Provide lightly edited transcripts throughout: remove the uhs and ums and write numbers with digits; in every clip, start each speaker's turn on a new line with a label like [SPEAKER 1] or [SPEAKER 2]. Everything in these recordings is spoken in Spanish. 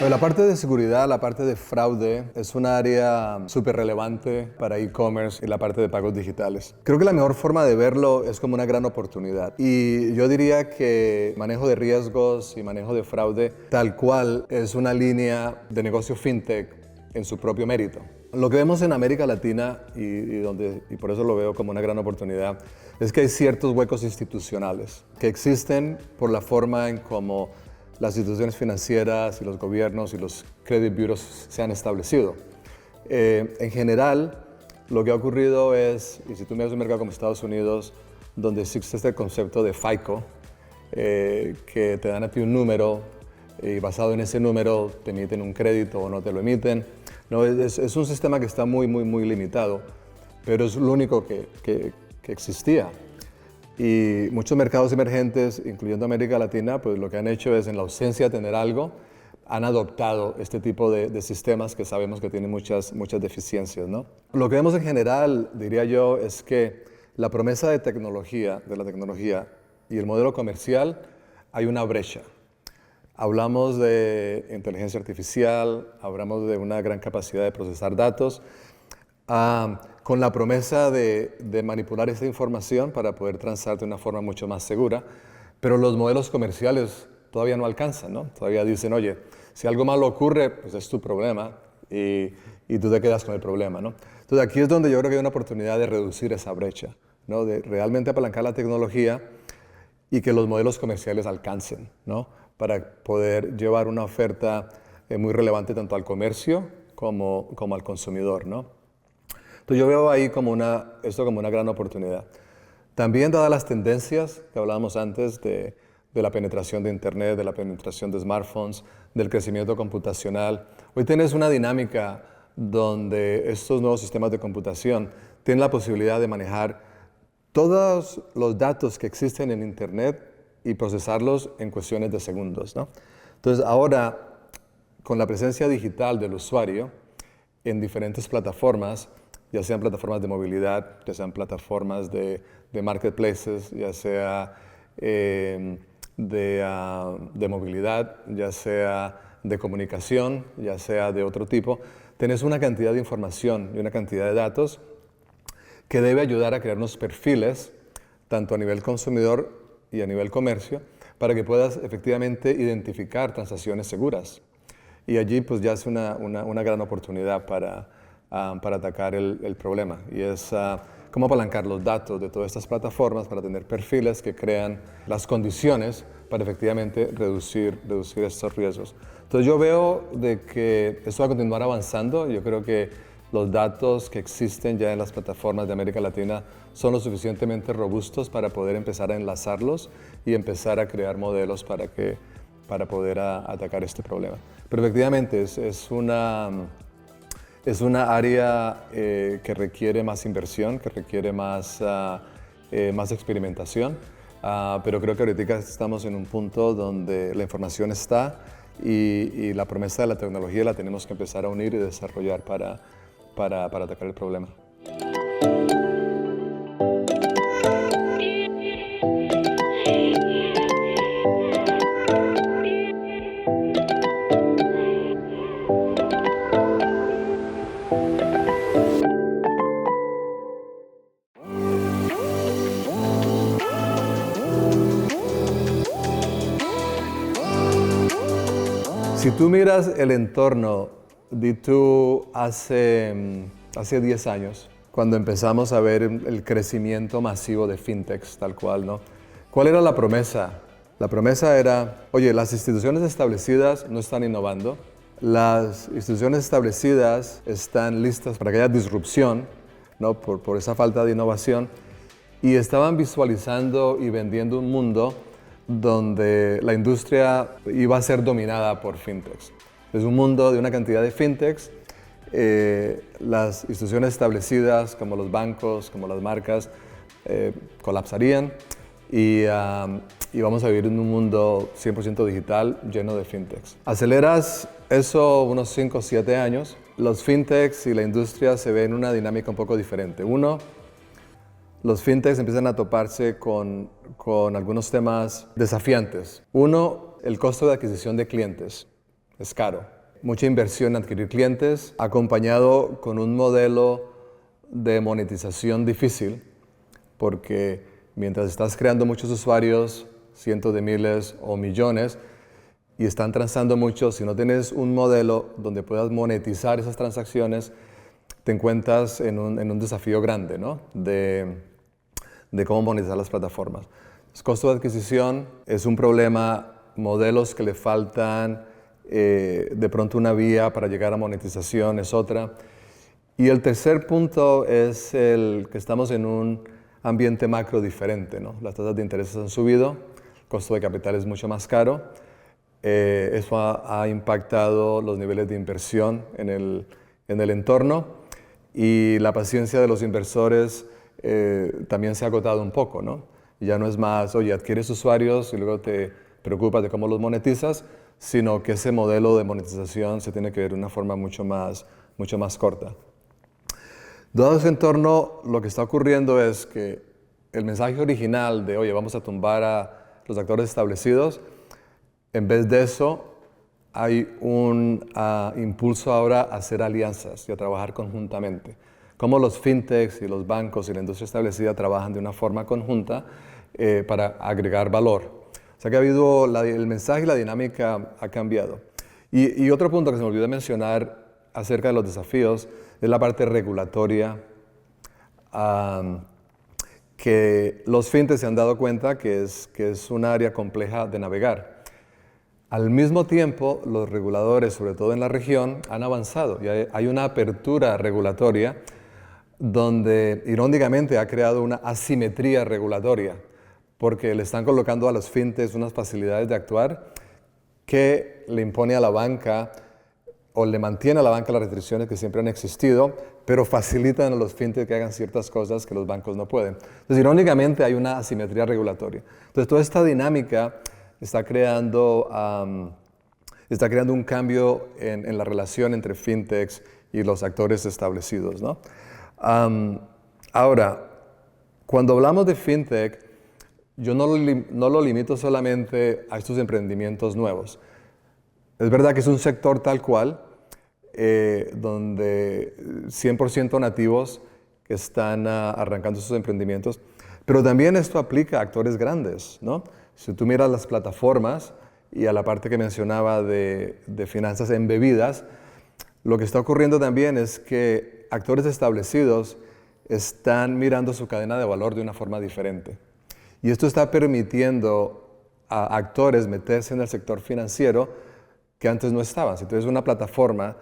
[SPEAKER 1] La parte de seguridad, la parte de fraude es un área súper relevante para e-commerce y la parte de pagos digitales. Creo que la mejor forma de verlo es como una gran oportunidad. Y yo diría que manejo de riesgos y manejo de fraude tal cual es una línea de negocio fintech en su propio mérito. Lo que vemos en América Latina y por eso lo veo como una gran oportunidad es que hay ciertos huecos institucionales que existen por la forma en cómo las instituciones financieras y los gobiernos y los credit bureaus se han establecido. En general, lo que ha ocurrido es, y si tú miras un mercado como Estados Unidos, donde existe este concepto de FICO, que te dan a ti un número y basado en ese número te emiten un crédito o no te lo emiten. No, es un sistema que está muy limitado, pero es lo único que existía. Y muchos mercados emergentes, incluyendo América Latina, pues lo que han hecho es, en la ausencia de tener algo, han adoptado este tipo de sistemas que sabemos que tienen muchas deficiencias, ¿no? Lo que vemos en general, diría yo, es que la promesa de la tecnología y el modelo comercial, hay una brecha. Hablamos de inteligencia artificial, hablamos de una gran capacidad de procesar datos, con la promesa de manipular esta información para poder transar de una forma mucho más segura, pero los modelos comerciales todavía no alcanzan, ¿no? Todavía dicen, oye, si algo malo ocurre, pues es tu problema y tú te quedas con el problema, ¿no? Entonces aquí es donde yo creo que hay una oportunidad de reducir esa brecha, ¿no? De realmente apalancar la tecnología y que los modelos comerciales alcancen, ¿no? Para poder llevar una oferta muy relevante tanto al comercio como al consumidor, ¿no? Entonces yo veo ahí esto como una gran oportunidad. También dadas las tendencias que hablábamos antes de la penetración de Internet, de la penetración de smartphones, del crecimiento computacional, hoy tienes una dinámica donde estos nuevos sistemas de computación tienen la posibilidad de manejar todos los datos que existen en Internet y procesarlos en cuestiones de segundos, ¿no? Entonces ahora, con la presencia digital del usuario en diferentes plataformas, ya sean plataformas de movilidad, ya sean plataformas de marketplaces, ya sea de movilidad, ya sea de comunicación, ya sea de otro tipo, tenés una cantidad de información y una cantidad de datos que debe ayudar a crear unos perfiles, tanto a nivel consumidor y a nivel comercio, para que puedas efectivamente identificar transacciones seguras. Y allí pues ya es una gran oportunidad para atacar el problema. Y es cómo apalancar los datos de todas estas plataformas para tener perfiles que crean las condiciones para efectivamente reducir estos riesgos. Entonces yo veo de que esto va a continuar avanzando. Yo creo que los datos que existen ya en las plataformas de América Latina son lo suficientemente robustos para poder empezar a enlazarlos y empezar a crear modelos para poder atacar este problema. Pero efectivamente es una área que requiere más inversión, que requiere más experimentación, pero creo que ahorita estamos en un punto donde la información está y la promesa de la tecnología la tenemos que empezar a unir y desarrollar para atacar el problema. Si tú miras el entorno de tú hace 10 años, cuando empezamos a ver el crecimiento masivo de fintechs, tal cual, ¿no? ¿Cuál era la promesa? La promesa era, oye, las instituciones establecidas no están innovando, las instituciones establecidas están listas para que haya disrupción, ¿no? por esa falta de innovación, y estaban visualizando y vendiendo un mundo donde la industria iba a ser dominada por fintechs. Es un mundo de una cantidad de fintechs. Las instituciones establecidas, como los bancos, como las marcas, colapsarían y vamos a vivir en un mundo 100% digital lleno de fintechs. Aceleras eso unos 5 o 7 años, los fintechs y la industria se ven en una dinámica un poco diferente. Uno, los fintechs empiezan a toparse con algunos temas desafiantes. Uno, el costo de adquisición de clientes es caro. mucha inversión en adquirir clientes, acompañado con un modelo de monetización difícil, porque mientras estás creando muchos usuarios, cientos de miles o millones, y están transando mucho, si no tienes un modelo donde puedas monetizar esas transacciones, te encuentras en un desafío grande, ¿no? de cómo monetizar las plataformas. El costo de adquisición es un problema, modelos que le faltan, de pronto una vía para llegar a monetización es otra. Y el tercer punto es el que estamos en un ambiente macro diferente, ¿no? Las tasas de interés han subido, el costo de capital es mucho más caro. Eso ha impactado los niveles de inversión en el entorno y la paciencia de los inversores también se ha agotado un poco, ¿no? Ya no es más, oye, adquieres usuarios y luego te preocupas de cómo los monetizas, sino que ese modelo de monetización se tiene que ver de una forma mucho más corta. Dado ese entorno, lo que está ocurriendo es que el mensaje original de, oye, vamos a tumbar a los actores establecidos, en vez de eso, hay un impulso ahora a hacer alianzas y a trabajar conjuntamente. Cómo los fintechs y los bancos y la industria establecida trabajan de una forma conjunta para agregar valor. O sea que ha habido el mensaje y la dinámica ha cambiado. Y otro punto que se me olvidó mencionar acerca de los desafíos es la parte regulatoria, que los fintechs se han dado cuenta que es un área compleja de navegar. Al mismo tiempo, los reguladores, sobre todo en la región, han avanzado y hay una apertura regulatoria donde, irónicamente, ha creado una asimetría regulatoria, porque le están colocando a los fintechs unas facilidades de actuar que le impone a la banca o le mantiene a la banca las restricciones que siempre han existido, pero facilitan a los fintechs que hagan ciertas cosas que los bancos no pueden. Entonces, irónicamente, hay una asimetría regulatoria. Entonces, toda esta dinámica está creando un cambio en la relación entre fintechs y los actores establecidos, ¿no? Ahora, cuando hablamos de fintech, yo no lo limito solamente a estos emprendimientos nuevos. Es verdad que es un sector tal cual, donde 100% nativos que están arrancando sus emprendimientos, pero también esto aplica a actores grandes, ¿no? Si tú miras las plataformas y a la parte que mencionaba de finanzas embebidas, lo que está ocurriendo también es que actores establecidos están mirando su cadena de valor de una forma diferente. Y esto está permitiendo a actores meterse en el sector financiero que antes no estaban. Si tú eres una plataforma,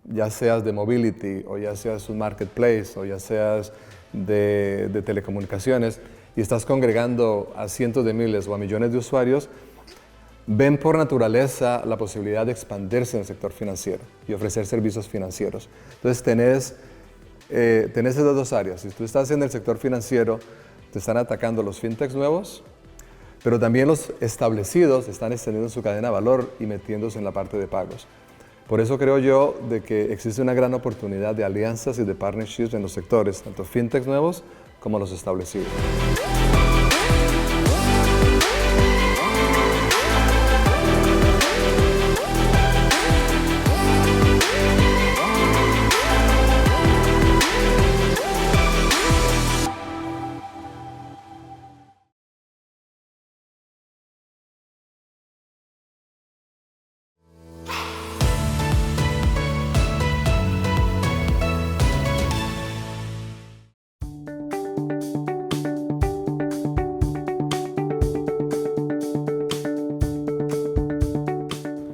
[SPEAKER 1] ya seas de mobility, o ya seas un marketplace, o ya seas de telecomunicaciones, y estás congregando a cientos de miles o a millones de usuarios, ven por naturaleza la posibilidad de expandirse en el sector financiero y ofrecer servicios financieros. Entonces tenés esas dos áreas. Si tú estás en el sector financiero, te están atacando los fintechs nuevos, pero también los establecidos están extendiendo su cadena de valor y metiéndose en la parte de pagos. Por eso creo yo de que existe una gran oportunidad de alianzas y de partnerships en los sectores, tanto fintechs nuevos como los establecidos.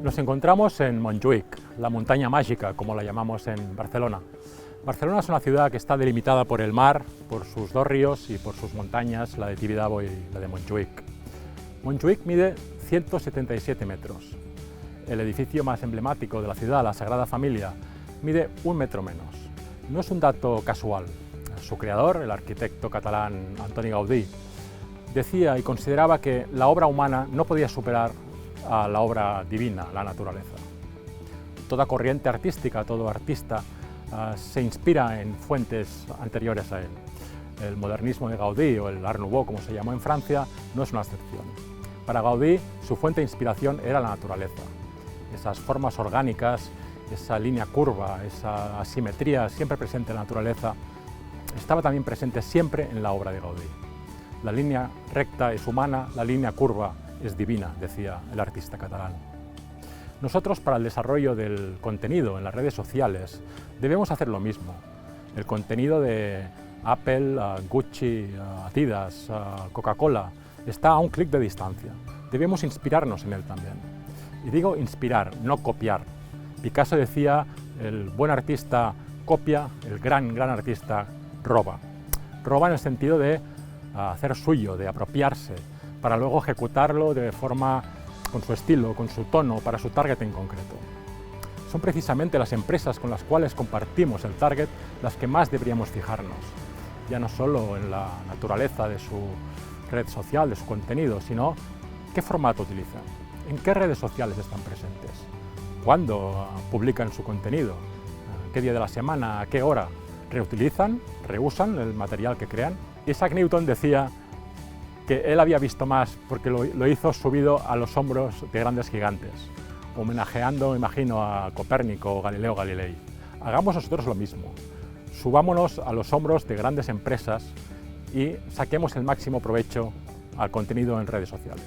[SPEAKER 2] Nos encontramos en Montjuïc, la montaña mágica, como la llamamos en Barcelona. Barcelona es una ciudad que está delimitada por el mar, por sus dos ríos y por sus montañas, la de Tibidabo y la de Montjuïc. Montjuïc mide 177 metros. El edificio más emblemático de la ciudad, la Sagrada Familia, mide 1 metro menos. No es un dato casual. Su creador, el arquitecto catalán Antoni Gaudí, decía y consideraba que la obra humana no podía superar a la obra divina, la naturaleza. Toda corriente artística, todo artista se inspira en fuentes anteriores a él. El modernismo de Gaudí o el Art Nouveau, como se llamó en Francia, no es una excepción. Para Gaudí, su fuente de inspiración era la naturaleza. esas formas orgánicas, esa línea curva, esa asimetría siempre presente en la naturaleza, estaba también presente siempre en la obra de Gaudí. La línea recta es humana, la línea curva es divina, decía el artista catalán. Nosotros, para el desarrollo del contenido en las redes sociales, debemos hacer lo mismo. El contenido de Apple, Gucci, Adidas, Coca-Cola, está a un clic de distancia. Debemos inspirarnos en él también. Y digo inspirar, no copiar. Picasso decía, el buen artista copia, el gran artista roba. Roba en el sentido de hacer suyo, de apropiarse, para luego ejecutarlo de forma con su estilo, con su tono, para su target en concreto. Son precisamente las empresas con las cuales compartimos el target las que más deberíamos fijarnos, ya no solo en la naturaleza de su red social, de su contenido, sino qué formato utilizan, en qué redes sociales están presentes, cuándo publican su contenido, qué día de la semana, a qué hora, reutilizan, reusan el material que crean. Isaac Newton decía que él había visto más porque lo hizo subido a los hombros de grandes gigantes, homenajeando, imagino, a Copérnico o Galileo Galilei. Hagamos nosotros lo mismo, subámonos a los hombros de grandes empresas y saquemos el máximo provecho al contenido en redes sociales.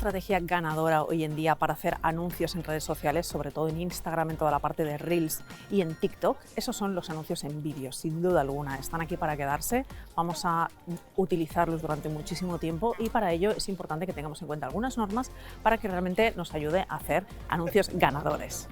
[SPEAKER 3] Estrategia ganadora hoy en día para hacer anuncios en redes sociales, sobre todo en Instagram, en toda la parte de Reels y en TikTok. Esos son los anuncios en vídeo, sin duda alguna. Están aquí para quedarse, vamos a utilizarlos durante muchísimo tiempo y para ello es importante que tengamos en cuenta algunas normas para que realmente nos ayude a hacer anuncios ganadores.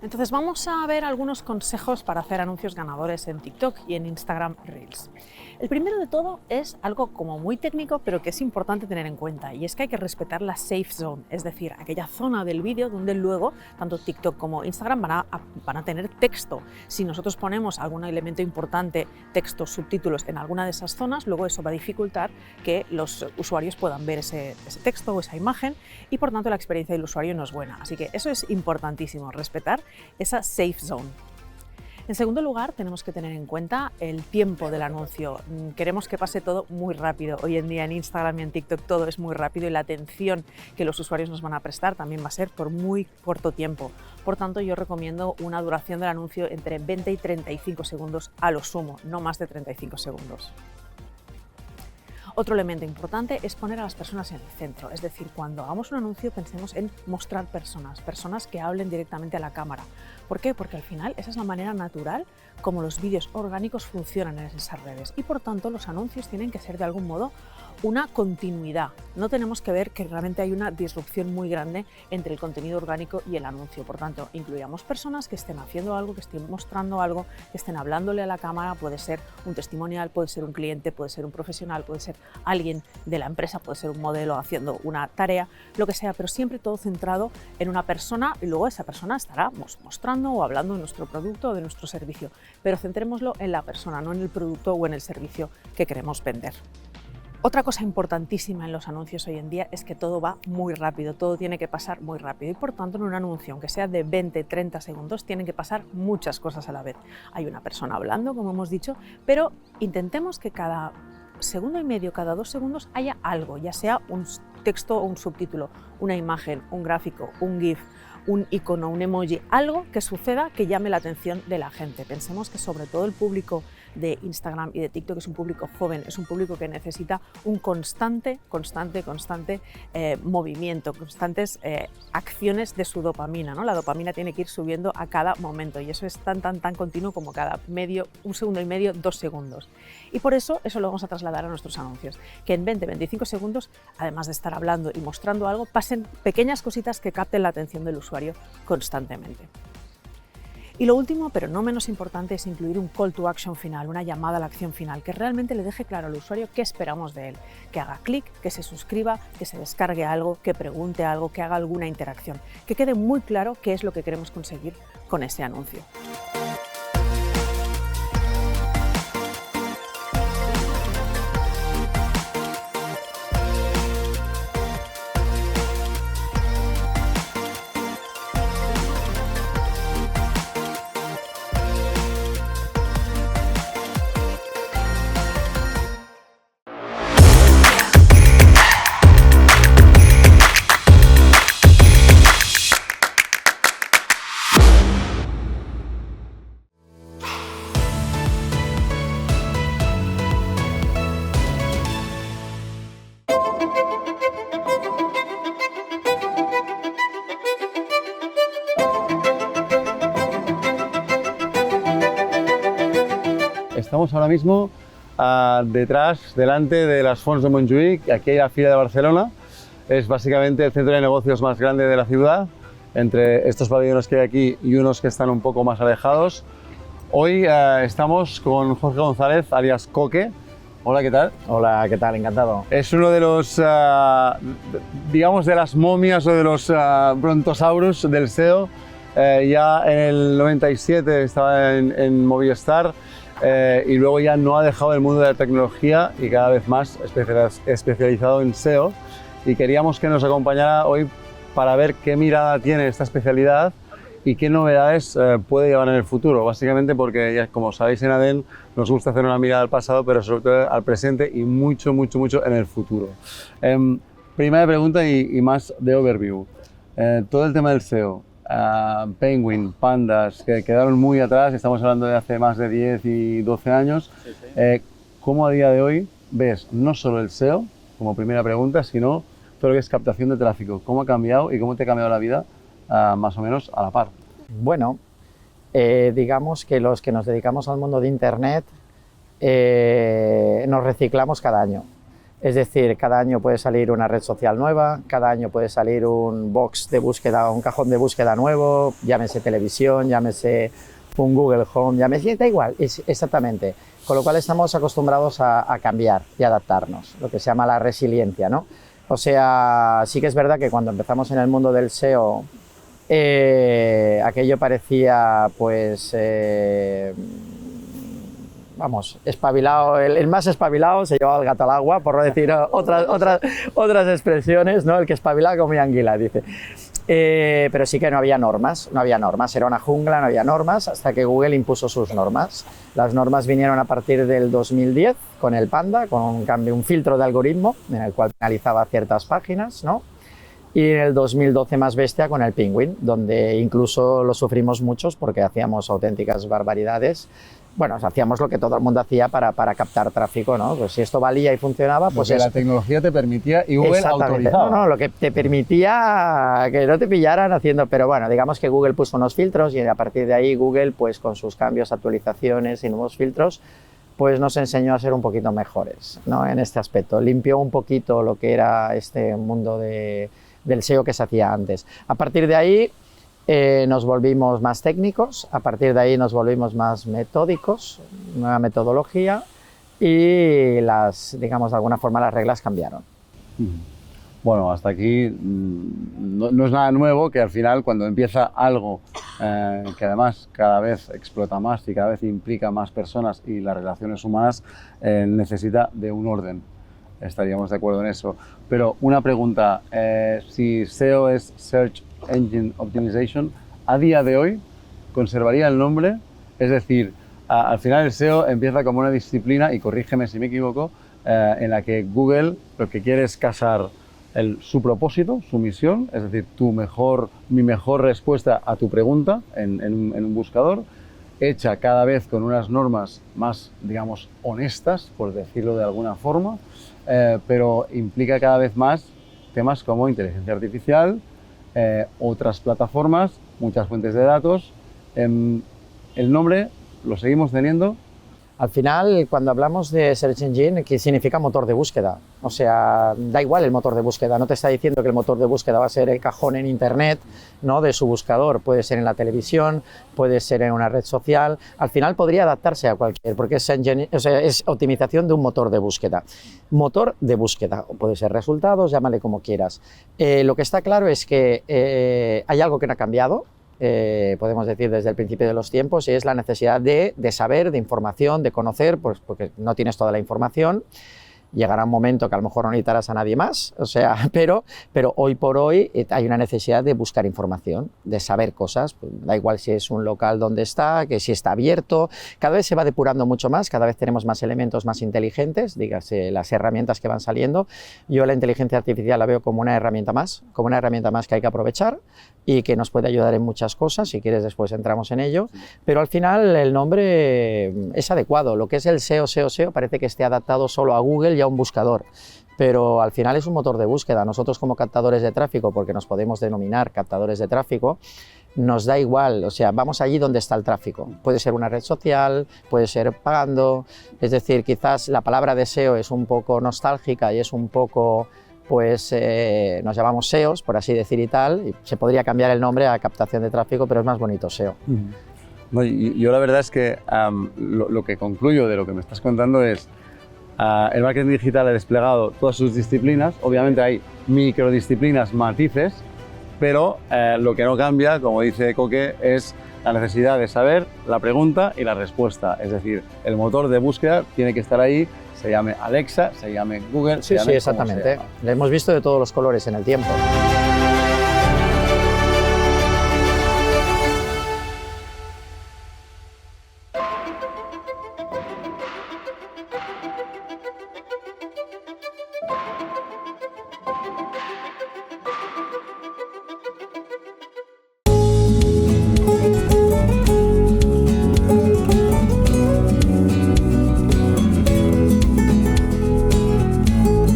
[SPEAKER 3] Entonces vamos a ver algunos consejos para hacer anuncios ganadores en TikTok y en Instagram Reels. El primero de todo es algo como muy técnico, pero que es importante tener en cuenta, y es que hay que respetar la safe zone, es decir, aquella zona del vídeo donde luego tanto TikTok como Instagram van a tener texto. Si nosotros ponemos algún elemento importante, texto, subtítulos en alguna de esas zonas, luego eso va a dificultar que los usuarios puedan ver ese texto o esa imagen y por tanto la experiencia del usuario no es buena. Así que eso es importantísimo, respetar esa safe zone. En segundo lugar, tenemos que tener en cuenta el tiempo del anuncio. Queremos que pase todo muy rápido. Hoy en día en Instagram y en TikTok todo es muy rápido y la atención que los usuarios nos van a prestar también va a ser por muy corto tiempo. Por tanto, yo recomiendo una duración del anuncio entre 20 y 35 segundos a lo sumo, no más de 35 segundos. Otro elemento importante es poner a las personas en el centro, es decir, cuando hagamos un anuncio pensemos en mostrar personas que hablen directamente a la cámara. ¿Por qué? Porque al final esa es la manera natural como los vídeos orgánicos funcionan en esas redes y por tanto los anuncios tienen que ser de algún modo una continuidad. No tenemos que ver que realmente hay una disrupción muy grande entre el contenido orgánico y el anuncio. Por tanto, incluyamos personas que estén haciendo algo, que estén mostrando algo, que estén hablándole a la cámara. Puede ser un testimonial, puede ser un cliente, puede ser un profesional, puede ser alguien de la empresa, puede ser un modelo haciendo una tarea, lo que sea, pero siempre todo centrado en una persona y luego esa persona estará mostrando o hablando de nuestro producto o de nuestro servicio. Pero centrémoslo en la persona, no en el producto o en el servicio que queremos vender. Otra cosa importantísima en los anuncios hoy en día es que todo va muy rápido, todo tiene que pasar muy rápido y por tanto en un anuncio, aunque sea de 20-30 segundos, tienen que pasar muchas cosas a la vez. Hay una persona hablando, como hemos dicho, pero intentemos que cada segundo y medio, cada 2 segundos haya algo, ya sea un texto o un subtítulo, una imagen, un gráfico, un GIF, un icono, un emoji, algo que suceda que llame la atención de la gente. Pensemos que sobre todo el público de Instagram y de TikTok es un público joven, es un público que necesita un constante movimiento, constantes acciones de su dopamina, ¿no? La dopamina tiene que ir subiendo a cada momento y eso es tan continuo como cada un segundo y medio, 2 segundos. Y por eso lo vamos a trasladar a nuestros anuncios, que en 20-25 segundos, además de estar hablando y mostrando algo, pasen pequeñas cositas que capten la atención del usuario constantemente. Y lo último, pero no menos importante, es incluir un call to action final, una llamada a la acción final, que realmente le deje claro al usuario qué esperamos de él, que haga clic, que se suscriba, que se descargue algo, que pregunte algo, que haga alguna interacción, que quede muy claro qué es lo que queremos conseguir con ese anuncio.
[SPEAKER 4] Estamos ahora mismo delante de las Fonts de Montjuïc, aquí hay la Fira de Barcelona. Es básicamente el centro de negocios más grande de la ciudad, entre estos pabellones que hay aquí y unos que están un poco más alejados. Hoy estamos con Jorge González, alias Coque. Hola, ¿qué tal?
[SPEAKER 5] Hola, ¿qué tal? Encantado.
[SPEAKER 4] Es uno de los, digamos, de las momias o de los brontosaurus del SEO. Ya en el 97 estaba en Movistar. Y luego ya no ha dejado el mundo de la tecnología y cada vez más especializado en SEO, y queríamos que nos acompañara hoy para ver qué mirada tiene esta especialidad y qué novedades puede llevar en el futuro, básicamente porque, ya, como sabéis, en ADEN nos gusta hacer una mirada al pasado, pero sobre todo al presente y mucho en el futuro. Primera pregunta y más de overview. Todo el tema del SEO. Penguin, Pandas, que quedaron muy atrás, estamos hablando de hace más de 10 y 12 años. ¿Cómo a día de hoy ves no solo el SEO como primera pregunta, sino todo lo que es captación de tráfico? ¿Cómo ha cambiado y cómo te ha cambiado la vida más o menos a la par?
[SPEAKER 5] Bueno, digamos que los que nos dedicamos al mundo de Internet nos reciclamos cada año. Es decir, cada año puede salir una red social nueva, cada año puede salir un box de búsqueda, un cajón de búsqueda nuevo, llámese televisión, llámese un Google Home, llámese, da igual, exactamente. Con lo cual estamos acostumbrados a cambiar y adaptarnos, lo que se llama la resiliencia, ¿no? O sea, sí que es verdad que cuando empezamos en el mundo del SEO, aquello parecía, pues, vamos, espabilado, el más espabilado se llevaba el gato al agua, por no decir otras expresiones, ¿no? El que espabilaba comía anguila, dice. Pero sí que no había normas, era una jungla, no había normas, hasta que Google impuso sus normas. Las normas vinieron a partir del 2010 con el Panda, con un filtro de algoritmo en el cual penalizaba ciertas páginas, ¿no? Y en el 2012 más bestia con el Penguin, donde incluso lo sufrimos muchos porque hacíamos auténticas barbaridades. Bueno, hacíamos lo que todo el mundo hacía para captar tráfico, ¿no? Pues si esto valía y funcionaba, pues
[SPEAKER 4] la tecnología te permitía y Google autorizaba.
[SPEAKER 5] No, lo que te permitía que no te pillaran haciendo, pero bueno, digamos que Google puso unos filtros y a partir de ahí Google, pues con sus cambios, actualizaciones y nuevos filtros, pues nos enseñó a ser un poquito mejores, ¿no? En este aspecto. Limpió un poquito lo que era este mundo del SEO que se hacía antes. A partir de ahí nos volvimos más técnicos, a partir de ahí nos volvimos más metódicos, nueva metodología, y digamos, de alguna forma las reglas cambiaron.
[SPEAKER 4] Bueno, hasta aquí no es nada nuevo que al final, cuando empieza algo que además cada vez explota más y cada vez implica más personas y las relaciones humanas, necesita de un orden. Estaríamos de acuerdo en eso. Pero una pregunta, si SEO es Search Engine Optimization, a día de hoy, ¿conservaría el nombre? Es decir, al final el SEO empieza como una disciplina, y corrígeme si me equivoco, en la que Google lo que quiere es casar su propósito, su misión, es decir, mi mejor respuesta a tu pregunta en un buscador, hecha cada vez con unas normas más, digamos, honestas, por decirlo de alguna forma, pero implica cada vez más temas como inteligencia artificial, otras plataformas, muchas fuentes de datos. El nombre lo seguimos teniendo.
[SPEAKER 5] Al final, cuando hablamos de Search Engine, ¿qué significa motor de búsqueda? O sea, da igual el motor de búsqueda, no te está diciendo que el motor de búsqueda va a ser el cajón en Internet, ¿no?, de su buscador, puede ser en la televisión, puede ser en una red social, al final podría adaptarse a cualquier, porque es optimización de un motor de búsqueda. Motor de búsqueda, puede ser resultados, llámale como quieras. Lo que está claro es que hay algo que no ha cambiado, podemos decir desde el principio de los tiempos, y es la necesidad de saber, de información, de conocer, pues porque no tienes toda la información. Llegará un momento que a lo mejor no necesitarás a nadie más, o sea, pero hoy por hoy hay una necesidad de buscar información, de saber cosas, pues, da igual si es un local donde está, que si está abierto, cada vez se va depurando mucho más, cada vez tenemos más elementos más inteligentes, dígase las herramientas que van saliendo. Yo la inteligencia artificial la veo como una herramienta más que hay que aprovechar y que nos puede ayudar en muchas cosas, si quieres después entramos en ello, pero al final el nombre es adecuado, lo que es el SEO parece que esté adaptado solo a Google y a un buscador, pero al final es un motor de búsqueda. Nosotros como captadores de tráfico, porque nos podemos denominar captadores de tráfico, nos da igual, o sea, vamos allí donde está el tráfico. Puede ser una red social, puede ser pagando, es decir, quizás la palabra de SEO es un poco nostálgica y es un poco, pues nos llamamos SEOs, por así decir y tal, y se podría cambiar el nombre a captación de tráfico, pero es más bonito SEO.
[SPEAKER 4] No, yo la verdad es que lo que concluyo de lo que me estás contando es el marketing digital ha desplegado todas sus disciplinas, obviamente hay microdisciplinas, matices, pero lo que no cambia, como dice Coque, es la necesidad de saber la pregunta y la respuesta, es decir, el motor de búsqueda tiene que estar ahí, se llame Alexa, se llame Google,
[SPEAKER 5] Sí,
[SPEAKER 4] se llame
[SPEAKER 5] exactamente, lo hemos visto de todos los colores en el tiempo.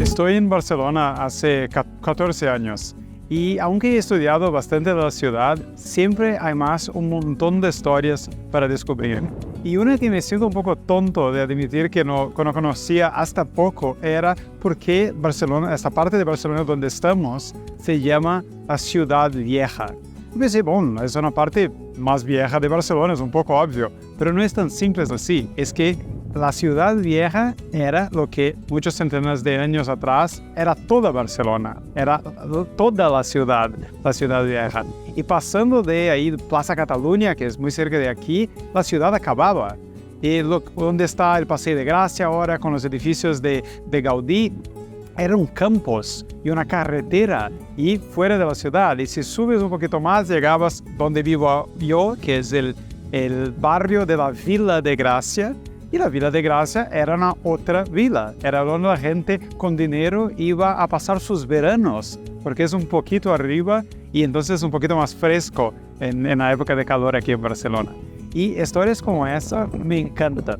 [SPEAKER 6] Estoy en Barcelona hace 14 años y aunque he estudiado bastante de la ciudad, siempre hay un montón de historias para descubrir. Y una que me siento un poco tonto de admitir que no conocía hasta poco era por qué Barcelona, esta parte de Barcelona donde estamos, se llama la Ciudad Vieja. Y pensé, bueno, es una parte más vieja de Barcelona, es un poco obvio, pero no es tan simple así. Es que la Ciudad Vieja era lo que muchos centenares de años atrás era toda Barcelona, era toda la Ciudad Vieja. Y pasando de ahí, Plaza Cataluña, que es muy cerca de aquí, la ciudad acababa. Y donde está el Paseo de Gracia ahora, con los edificios de Gaudí, eran campos y una carretera y fuera de la ciudad. Y si subes un poquito más, llegabas donde vivo yo, que es el barrio de la Vila de Gracia. Y la Vila de Gracia era una otra vila, era donde la gente con dinero iba a pasar sus veranos, porque es un poquito arriba y entonces un poquito más fresco en la época de calor aquí en Barcelona. Y historias como esa me encantan.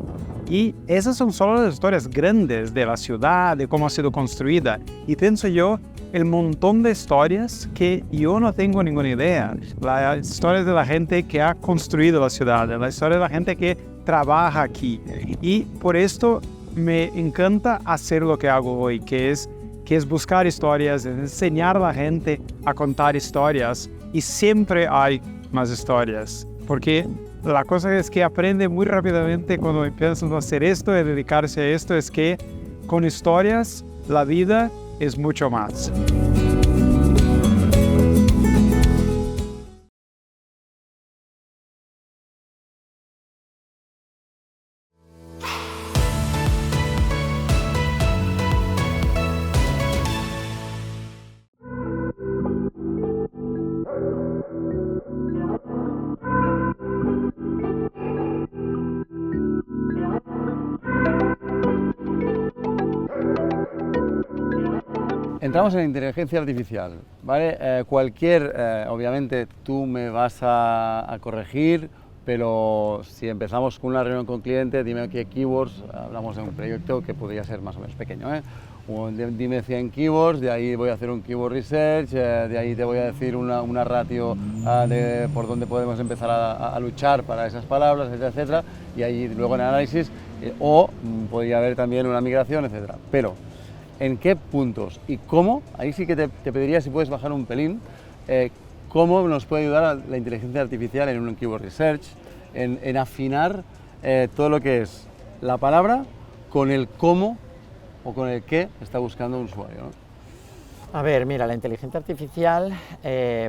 [SPEAKER 6] Y esas son solo las historias grandes de la ciudad, de cómo ha sido construida. Y pienso yo, el montón de historias que yo no tengo ninguna idea. Las historias de la gente que ha construido la ciudad, la historia de la gente que trabaja aquí. Y por esto me encanta hacer lo que hago hoy, que es buscar historias, enseñar a la gente a contar historias. Y siempre hay más historias. Porque la cosa es que aprende muy rápidamente cuando empiezas a hacer esto, a dedicarse a esto, es que con historias la vida es mucho más.
[SPEAKER 4] Entramos en inteligencia artificial, ¿vale? Obviamente tú me vas a corregir, pero si empezamos con una reunión con cliente, dime qué keywords, hablamos de un proyecto que podría ser más o menos pequeño, Dime 100 keywords, de ahí voy a hacer un keyword research, de ahí te voy a decir una ratio de por dónde podemos empezar a luchar para esas palabras, etcétera, etcétera, y ahí luego en análisis, o podría haber también una migración, etcétera. Pero, ¿en qué puntos y cómo? Ahí sí que te pediría si puedes bajar un pelín, cómo nos puede ayudar a la inteligencia artificial en un keyword research, en afinar todo lo que es la palabra con el cómo o con el qué está buscando un usuario, ¿no?
[SPEAKER 5] A ver, mira, la inteligencia artificial,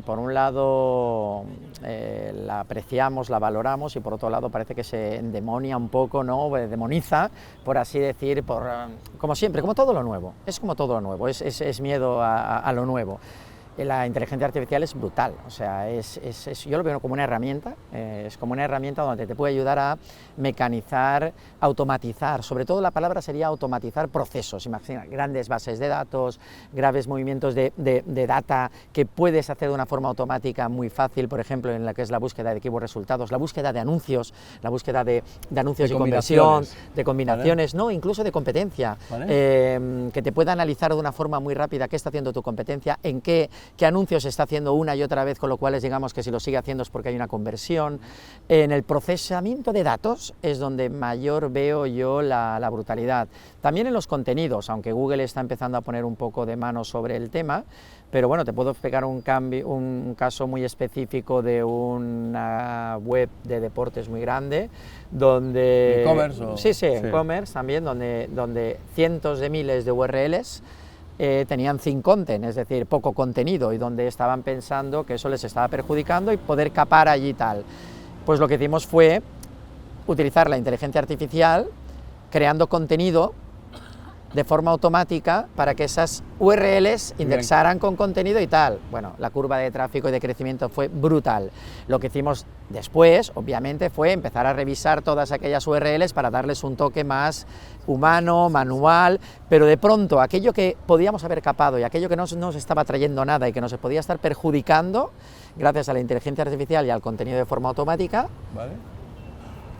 [SPEAKER 5] por un lado la apreciamos, la valoramos, y por otro lado parece que se endemonia un poco, ¿no? Demoniza, por así decir, como siempre, como todo lo nuevo, es como todo lo nuevo, es miedo a lo nuevo. La inteligencia artificial es brutal, o sea, yo lo veo como una herramienta, es como una herramienta donde te puede ayudar a mecanizar, automatizar, sobre todo la palabra sería automatizar procesos, imagina, grandes bases de datos, graves movimientos de data que puedes hacer de una forma automática muy fácil, por ejemplo, en la que es la búsqueda de keyword resultados, la búsqueda de anuncios, la búsqueda de anuncios y conversión, de combinaciones, ¿vale? No, incluso de competencia, ¿vale? Que te pueda analizar de una forma muy rápida qué está haciendo tu competencia, en qué anuncios está haciendo una y otra vez, con lo cual digamos que si lo sigue haciendo es porque hay una conversión. En el procesamiento de datos es donde mayor veo yo la brutalidad. También en los contenidos, aunque Google está empezando a poner un poco de mano sobre el tema, pero bueno, te puedo explicar un caso muy específico de una web de deportes muy grande, donde...
[SPEAKER 4] ¿E-commerce?
[SPEAKER 5] Sí, e-commerce también, donde cientos de miles de URLs tenían thin content, es decir, poco contenido, y donde estaban pensando que eso les estaba perjudicando y poder capar allí y tal. Pues lo que hicimos fue utilizar la inteligencia artificial creando contenido de forma automática para que esas URLs indexaran con contenido y tal. Bueno, la curva de tráfico y de crecimiento fue brutal. Lo que hicimos después, obviamente, fue empezar a revisar todas aquellas URLs para darles un toque más humano, manual, pero de pronto aquello que podíamos haber capado y aquello que no nos estaba trayendo nada y que nos podía estar perjudicando, gracias a la inteligencia artificial y al contenido de forma automática, ¿vale?,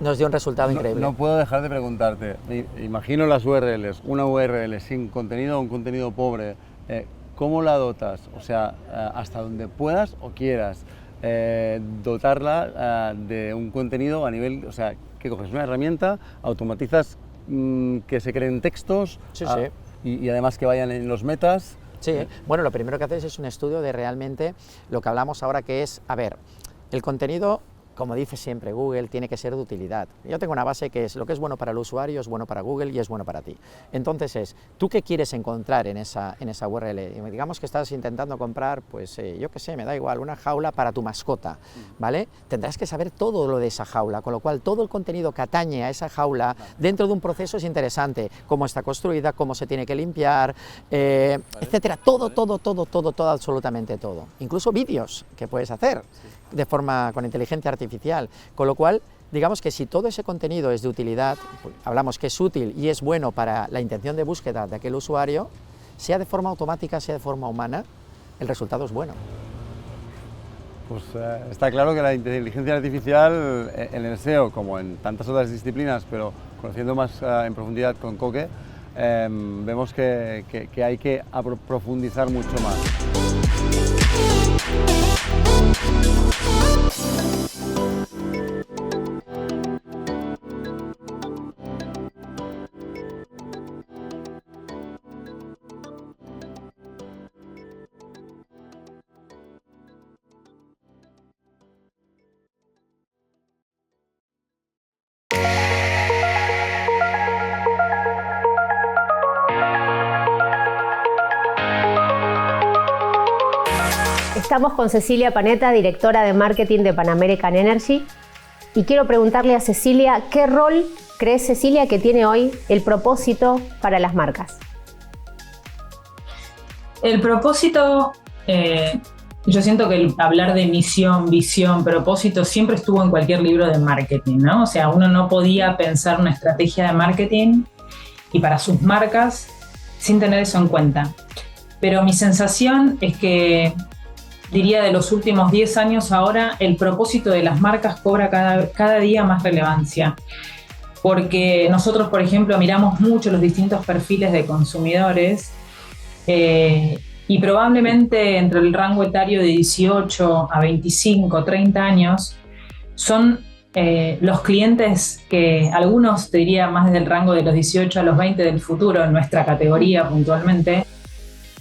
[SPEAKER 5] nos dio un resultado increíble.
[SPEAKER 4] No puedo dejar de preguntarte, imagino las URLs, una URL sin contenido, un contenido pobre, ¿cómo la dotas? O sea, hasta donde puedas o quieras dotarla de un contenido a nivel, o sea, que coges una herramienta, automatizas que se creen textos,
[SPEAKER 5] sí.
[SPEAKER 4] Y además que vayan en los metas.
[SPEAKER 5] Sí, bueno, lo primero que haces es un estudio de realmente lo que hablamos ahora, que es, a ver, el contenido, como dice siempre Google, tiene que ser de utilidad. Yo tengo una base que es lo que es bueno para el usuario, es bueno para Google y es bueno para ti. Entonces ¿tú qué quieres encontrar en esa URL? Y digamos que estás intentando comprar, pues yo qué sé, me da igual, una jaula para tu mascota, ¿vale? Tendrás que saber todo lo de esa jaula, con lo cual todo el contenido que atañe a esa jaula dentro de un proceso es interesante, cómo está construida, cómo se tiene que limpiar, etcétera, todo, absolutamente todo. Incluso vídeos que puedes hacer de forma con inteligencia artificial, con lo cual digamos que si todo ese contenido es de utilidad, pues hablamos que es útil y es bueno para la intención de búsqueda de aquel usuario, sea de forma automática, sea de forma humana, el resultado es bueno.
[SPEAKER 4] Pues está claro que la inteligencia artificial en el SEO, como en tantas otras disciplinas, pero conociendo más en profundidad con Coque, vemos que hay que profundizar mucho más.
[SPEAKER 7] Estamos con Cecilia Panetta, directora de marketing de Pan American Energy, y quiero preguntarle a Cecilia, ¿qué rol cree Cecilia que tiene hoy el propósito para las marcas?
[SPEAKER 8] El propósito, yo siento que hablar de misión, visión, propósito siempre estuvo en cualquier libro de marketing, ¿no? O sea, uno no podía pensar una estrategia de marketing y para sus marcas sin tener eso en cuenta. Pero mi sensación es que, diría de los últimos 10 años ahora, el propósito de las marcas cobra cada día más relevancia. porque nosotros, por ejemplo, miramos mucho los distintos perfiles de consumidores y probablemente entre el rango etario de 18 a 25, 30 años son los clientes que algunos, te diría, más desde el rango de los 18 a los 20 del futuro, en nuestra categoría puntualmente,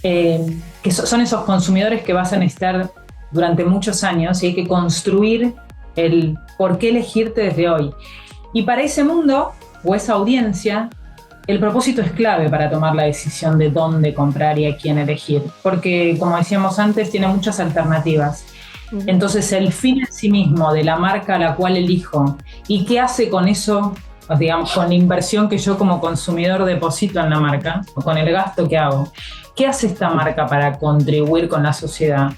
[SPEAKER 8] que son esos consumidores que vas a necesitar durante muchos años y hay que construir el por qué elegirte desde hoy. Y para ese mundo o esa audiencia, el propósito es clave para tomar la decisión de dónde comprar y a quién elegir, porque como decíamos antes, tiene muchas alternativas. Entonces el fin en sí mismo de la marca a la cual elijo y qué hace con eso, digamos, con la inversión que yo como consumidor deposito en la marca o con el gasto que hago, ¿qué hace esta marca para contribuir con la sociedad?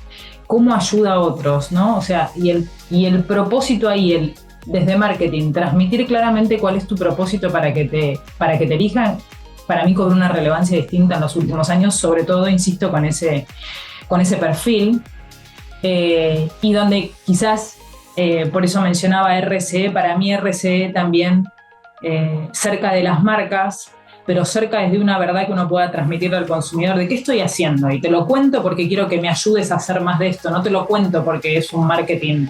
[SPEAKER 8] ¿Cómo ayuda a otros? ¿No? O sea, y el propósito ahí, desde marketing, transmitir claramente cuál es tu propósito para que te elijan, para mí cobra una relevancia distinta en los últimos años, sobre todo, insisto, con ese perfil. Y donde quizás, por eso mencionaba RCE, para mí RCE también cerca de las marcas, pero cerca desde una verdad que uno pueda transmitirle al consumidor de qué estoy haciendo. Y te lo cuento porque quiero que me ayudes a hacer más de esto, no te lo cuento porque es un marketing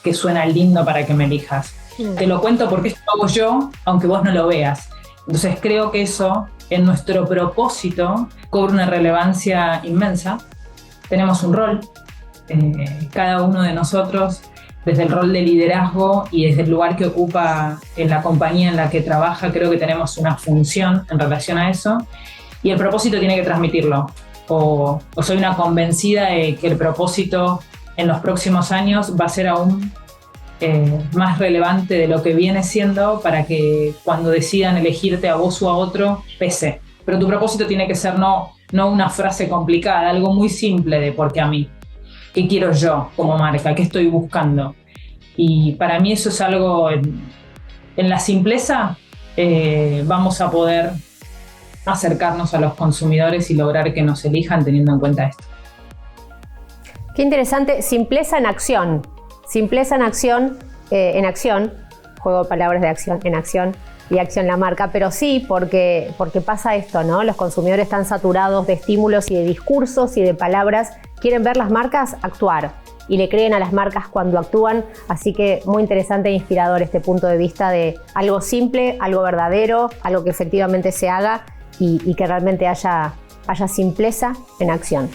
[SPEAKER 8] que suena lindo para que me elijas. Te lo cuento porque esto hago yo, aunque vos no lo veas. Entonces creo que eso, en nuestro propósito, cobra una relevancia inmensa. Tenemos un rol. Cada uno de nosotros, desde el rol de liderazgo y desde el lugar que ocupa en la compañía en la que trabaja, creo que tenemos una función en relación a eso y el propósito tiene que transmitirlo. O soy una convencida de que el propósito en los próximos años va a ser aún más relevante de lo que viene siendo para que cuando decidan elegirte a vos o a otro, pese. Pero tu propósito tiene que ser no una frase complicada, algo muy simple de por qué a mí. ¿Qué quiero yo como marca? ¿Qué estoy buscando? Y para mí eso es algo, en la simpleza vamos a poder acercarnos a los consumidores y lograr que nos elijan teniendo en cuenta esto.
[SPEAKER 7] Qué interesante, simpleza en acción. Simpleza en acción, juego de palabras de acción, en acción y acción la marca, pero sí porque pasa esto, ¿no? Los consumidores están saturados de estímulos y de discursos y de palabras. Quieren ver las marcas actuar y le creen a las marcas cuando actúan, así que muy interesante e inspirador este punto de vista de algo simple, algo verdadero, algo que efectivamente se haga y que realmente haya simpleza en acción.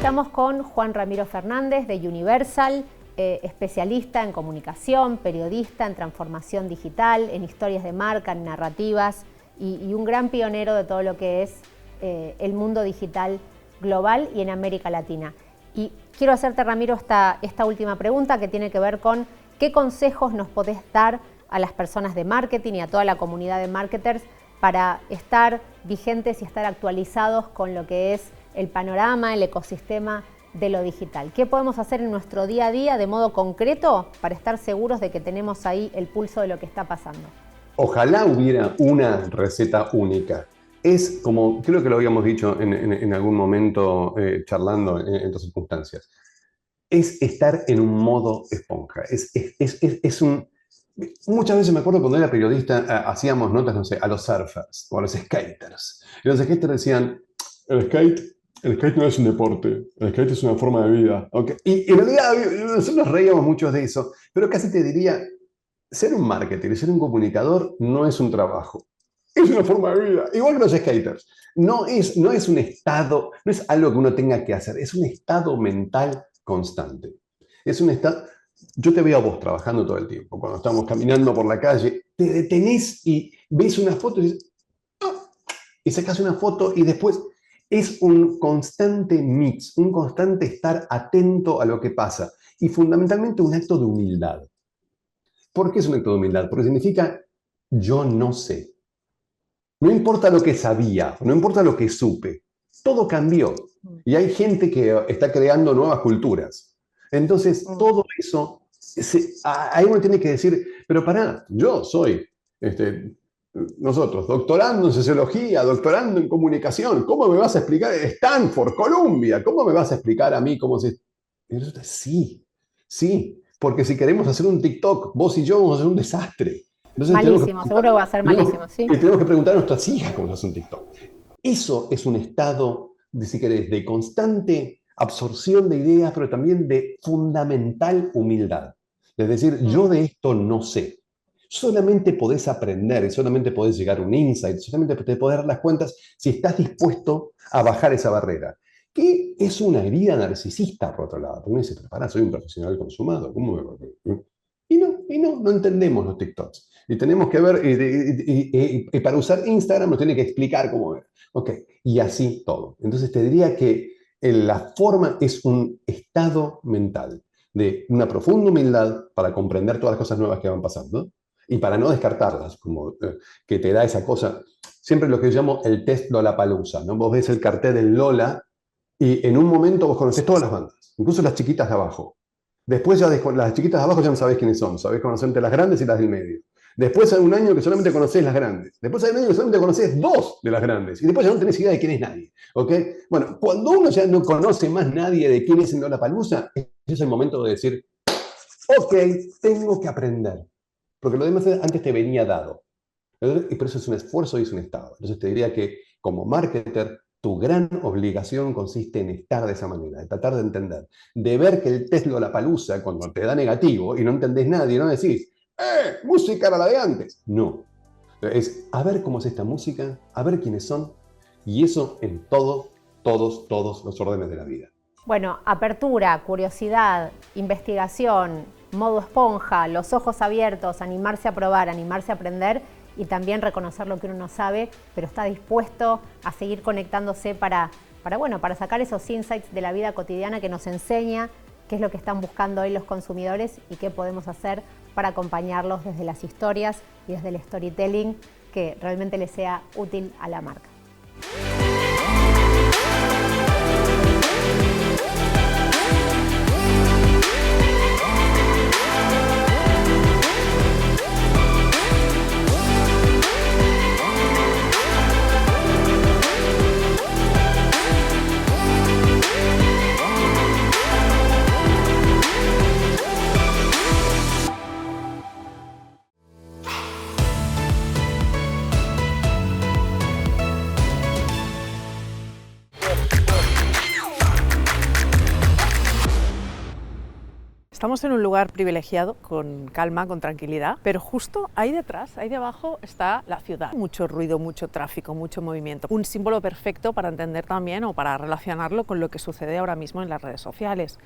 [SPEAKER 7] Estamos con Juan Ramiro Fernández de Universal, especialista en comunicación, periodista en transformación digital, en historias de marca, en narrativas y un gran pionero de todo lo que es el mundo digital global y en América Latina. Y quiero hacerte, Ramiro, esta última pregunta que tiene que ver con qué consejos nos podés dar a las personas de marketing y a toda la comunidad de marketers para estar vigentes y estar actualizados con lo que es el panorama, el ecosistema de lo digital. ¿Qué podemos hacer en nuestro día a día de modo concreto para estar seguros de que tenemos ahí el pulso de lo que está pasando?
[SPEAKER 9] Ojalá hubiera una receta única. Es como, creo que lo habíamos dicho en algún momento charlando en otras circunstancias, es estar en un modo esponja. Muchas veces me acuerdo cuando era periodista, hacíamos notas, no sé, a los surfers o a los skaters. Y los skaters decían, el skate no es un deporte, el skate es una forma de vida. ¿Okay? Y en realidad nosotros nos reíamos mucho de eso, pero casi te diría, ser un marketer, ser un comunicador no es un trabajo, es una forma de vida, igual que los skaters. No es un estado, no es algo que uno tenga que hacer, es un estado mental constante. Es un estado, yo te veo a vos trabajando todo el tiempo, cuando estamos caminando por la calle, te detenés y ves una foto y dices, ¡ah! Y sacas una foto y después... es un constante mix, un constante estar atento a lo que pasa y fundamentalmente un acto de humildad. ¿Por qué es un acto de humildad? Porque significa yo no sé. No importa lo que sabía, no importa lo que supe, todo cambió. Y hay gente que está creando nuevas culturas. Entonces, todo eso, ahí uno tiene que decir, pero pará, yo soy, nosotros, doctorando en sociología, doctorando en comunicación, ¿cómo me vas a explicar? Stanford, Columbia, ¿cómo me vas a explicar a mí cómo se...? Y resulta, sí, porque si queremos hacer un TikTok, vos y yo vamos a hacer un desastre. Entonces,
[SPEAKER 7] malísimo, seguro que va a ser malísimo, sí.
[SPEAKER 9] Y tenemos que preguntar a nuestras hijas cómo se hace un TikTok. Eso es un estado, si querés, de constante absorción de ideas, pero también de fundamental humildad. Es decir, yo de esto no sé. Solamente podés aprender y solamente podés llegar a un insight, solamente te podés dar las cuentas si estás dispuesto a bajar esa barrera. Que es una herida narcisista, por otro lado. Porque uno dice, pero pará, soy un profesional consumado, ¿cómo me va a...? Y no entendemos los TikToks. Y tenemos que ver, y para usar Instagram nos tiene que explicar cómo ver. Ok, y así todo. Entonces te diría que la forma es un estado mental de una profunda humildad para comprender todas las cosas nuevas que van pasando y para no descartarlas, como que te da esa cosa. Siempre lo que yo llamo el test Lollapalooza, ¿no? Vos ves el cartel del Lola y en un momento vos conocés todas las bandas, incluso las chiquitas de abajo. Después ya las chiquitas de abajo ya no sabés quiénes son, sabés conocerte las grandes y las del medio. Después hay un año que solamente conocés las grandes. Después hay un año que solamente conocés 2 de las grandes. Y después ya no tenés idea de quién es nadie. ¿Okay? Bueno, cuando uno ya no conoce más nadie de quién es en Lollapalooza, ese es el momento de decir, ok, tengo que aprender. Porque lo demás antes te venía dado. Y por eso es un esfuerzo y es un estado. Entonces te diría que como marketer, tu gran obligación consiste en estar de esa manera, de tratar de entender, de ver que el test Lollapalooza, cuando te da negativo y no entendés nadie, no decís, música era la de antes. No. Es a ver cómo es esta música, a ver quiénes son, y eso en todos los órdenes de la vida.
[SPEAKER 7] Bueno, apertura, curiosidad, investigación, modo esponja, los ojos abiertos, animarse a probar, animarse a aprender y también reconocer lo que uno no sabe, pero está dispuesto a seguir conectándose para sacar esos insights de la vida cotidiana que nos enseña qué es lo que están buscando hoy los consumidores y qué podemos hacer para acompañarlos desde las historias y desde el storytelling que realmente les sea útil a la marca.
[SPEAKER 3] Estamos en un lugar privilegiado, con calma, con tranquilidad, pero justo ahí detrás, ahí debajo está la ciudad. Mucho ruido, mucho tráfico, mucho movimiento. Un símbolo perfecto para entender también o para relacionarlo con lo que sucede ahora mismo en las redes sociales.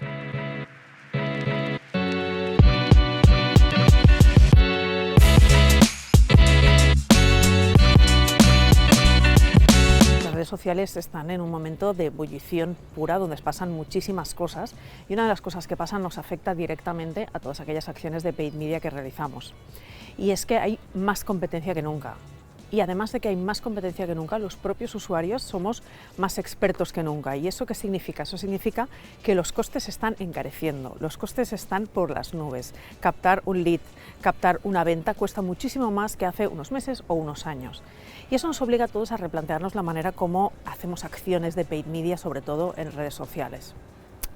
[SPEAKER 3] Las redes sociales están en un momento de ebullición pura donde pasan muchísimas cosas y una de las cosas que pasan nos afecta directamente a todas aquellas acciones de paid media que realizamos. Y es que hay más competencia que nunca. Y además de que hay más competencia que nunca, los propios usuarios somos más expertos que nunca. ¿Y eso qué significa? Eso significa que los costes están encareciendo, los costes están por las nubes. Captar un lead, captar una venta cuesta muchísimo más que hace unos meses o unos años. Y eso nos obliga a todos a replantearnos la manera como hacemos acciones de paid media, sobre todo en redes sociales.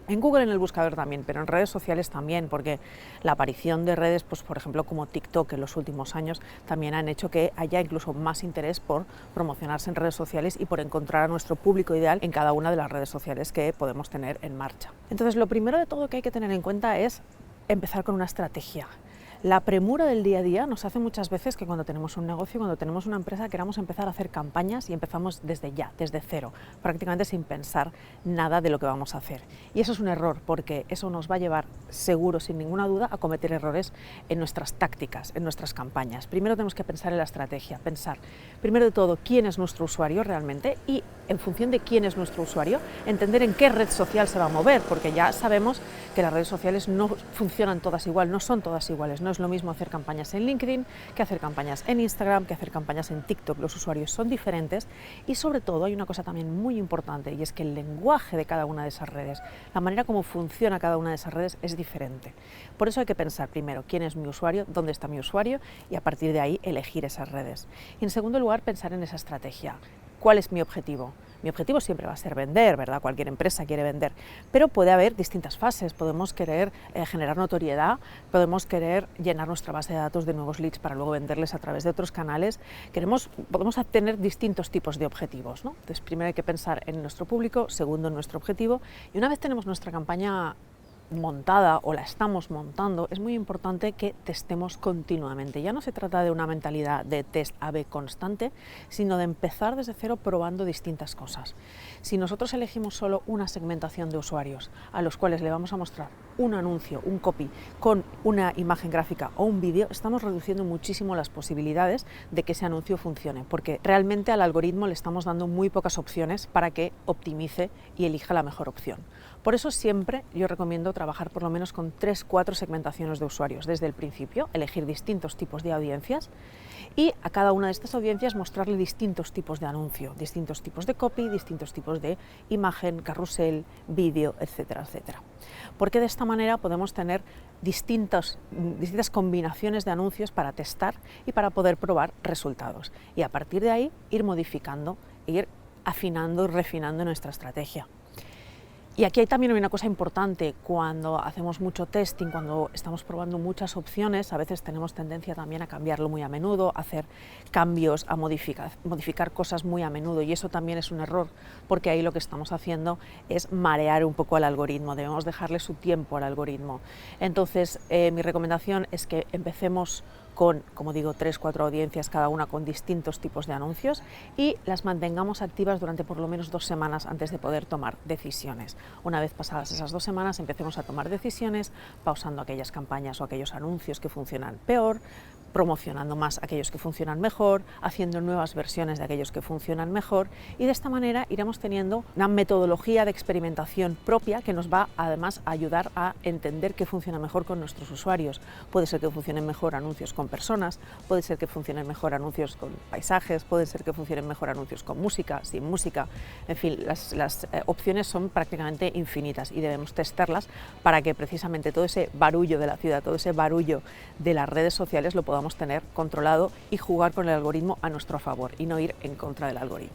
[SPEAKER 3] En Google, en el buscador también, pero en redes sociales también, porque la aparición de redes, pues, por ejemplo, como TikTok en los últimos años, también han hecho que haya incluso más interés por promocionarse en redes sociales y por encontrar a nuestro público ideal en cada una de las redes sociales que podemos tener en marcha. Entonces, lo primero de todo que hay que tener en cuenta es empezar con una estrategia. La premura del día a día nos hace muchas veces que cuando tenemos un negocio, cuando tenemos una empresa, queramos empezar a hacer campañas y empezamos desde ya, desde cero, prácticamente sin pensar nada de lo que vamos a hacer. Y eso es un error, porque eso nos va a llevar seguro, sin ninguna duda, a cometer errores en nuestras tácticas, en nuestras campañas. Primero tenemos que pensar en la estrategia, pensar primero de todo quién es nuestro usuario realmente y en función de quién es nuestro usuario, entender en qué red social se va a mover, porque ya sabemos que las redes sociales no funcionan todas igual, no son todas iguales. No es lo mismo hacer campañas en LinkedIn que hacer campañas en Instagram, que hacer campañas en TikTok. Los usuarios son diferentes y sobre todo hay una cosa también muy importante y es que el lenguaje de cada una de esas redes, la manera como funciona cada una de esas redes es diferente. Por eso hay que pensar primero quién es mi usuario, dónde está mi usuario y a partir de ahí elegir esas redes. Y en segundo lugar pensar en esa estrategia. ¿Cuál es mi objetivo? Mi objetivo siempre va a ser vender, ¿verdad? Cualquier empresa quiere vender, pero puede haber distintas fases. Podemos querer generar notoriedad, podemos querer llenar nuestra base de datos de nuevos leads para luego venderles a través de otros canales. Podemos tener distintos tipos de objetivos, ¿no? Entonces, primero hay que pensar en nuestro público, segundo en nuestro objetivo, y una vez tenemos nuestra campaña montada o la estamos montando, es muy importante que testemos continuamente. Ya no se trata de una mentalidad de test A/B constante, sino de empezar desde cero probando distintas cosas. Si nosotros elegimos solo una segmentación de usuarios a los cuales le vamos a mostrar un anuncio, un copy con una imagen gráfica o un vídeo, estamos reduciendo muchísimo las posibilidades de que ese anuncio funcione, porque realmente al algoritmo le estamos dando muy pocas opciones para que optimice y elija la mejor opción. Por eso siempre yo recomiendo trabajar por lo menos con 3-4 segmentaciones de usuarios desde el principio, elegir distintos tipos de audiencias y a cada una de estas audiencias mostrarle distintos tipos de anuncio, distintos tipos de copy, distintos tipos de imagen, carrusel, vídeo, etcétera, etcétera. Porque de esta manera podemos tener distintas combinaciones de anuncios para testar y para poder probar resultados. Y a partir de ahí ir modificando, ir afinando y refinando nuestra estrategia. Y aquí hay también una cosa importante, cuando hacemos mucho testing, cuando estamos probando muchas opciones, a veces tenemos tendencia también a cambiarlo muy a menudo, a hacer cambios, a modificar cosas muy a menudo, y eso también es un error, porque ahí lo que estamos haciendo es marear un poco al algoritmo, debemos dejarle su tiempo al algoritmo. Entonces, mi recomendación es que empecemos con, como digo, 3-4 audiencias, cada una con distintos tipos de anuncios, y las mantengamos activas durante por lo menos 2 semanas antes de poder tomar decisiones. Una vez pasadas esas 2 semanas empecemos a tomar decisiones, pausando aquellas campañas o aquellos anuncios que funcionan peor, promocionando más aquellos que funcionan mejor, haciendo nuevas versiones de aquellos que funcionan mejor, y de esta manera iremos teniendo una metodología de experimentación propia que nos va además a ayudar a entender qué funciona mejor con nuestros usuarios. Puede ser que funcionen mejor anuncios con personas, puede ser que funcionen mejor anuncios con paisajes, puede ser que funcionen mejor anuncios con música, sin música, en fin, las opciones son prácticamente infinitas y debemos testarlas para que precisamente todo ese barullo de la ciudad, todo ese barullo de las redes sociales lo podamos tener controlado y jugar con el algoritmo a nuestro favor y no ir en contra del algoritmo.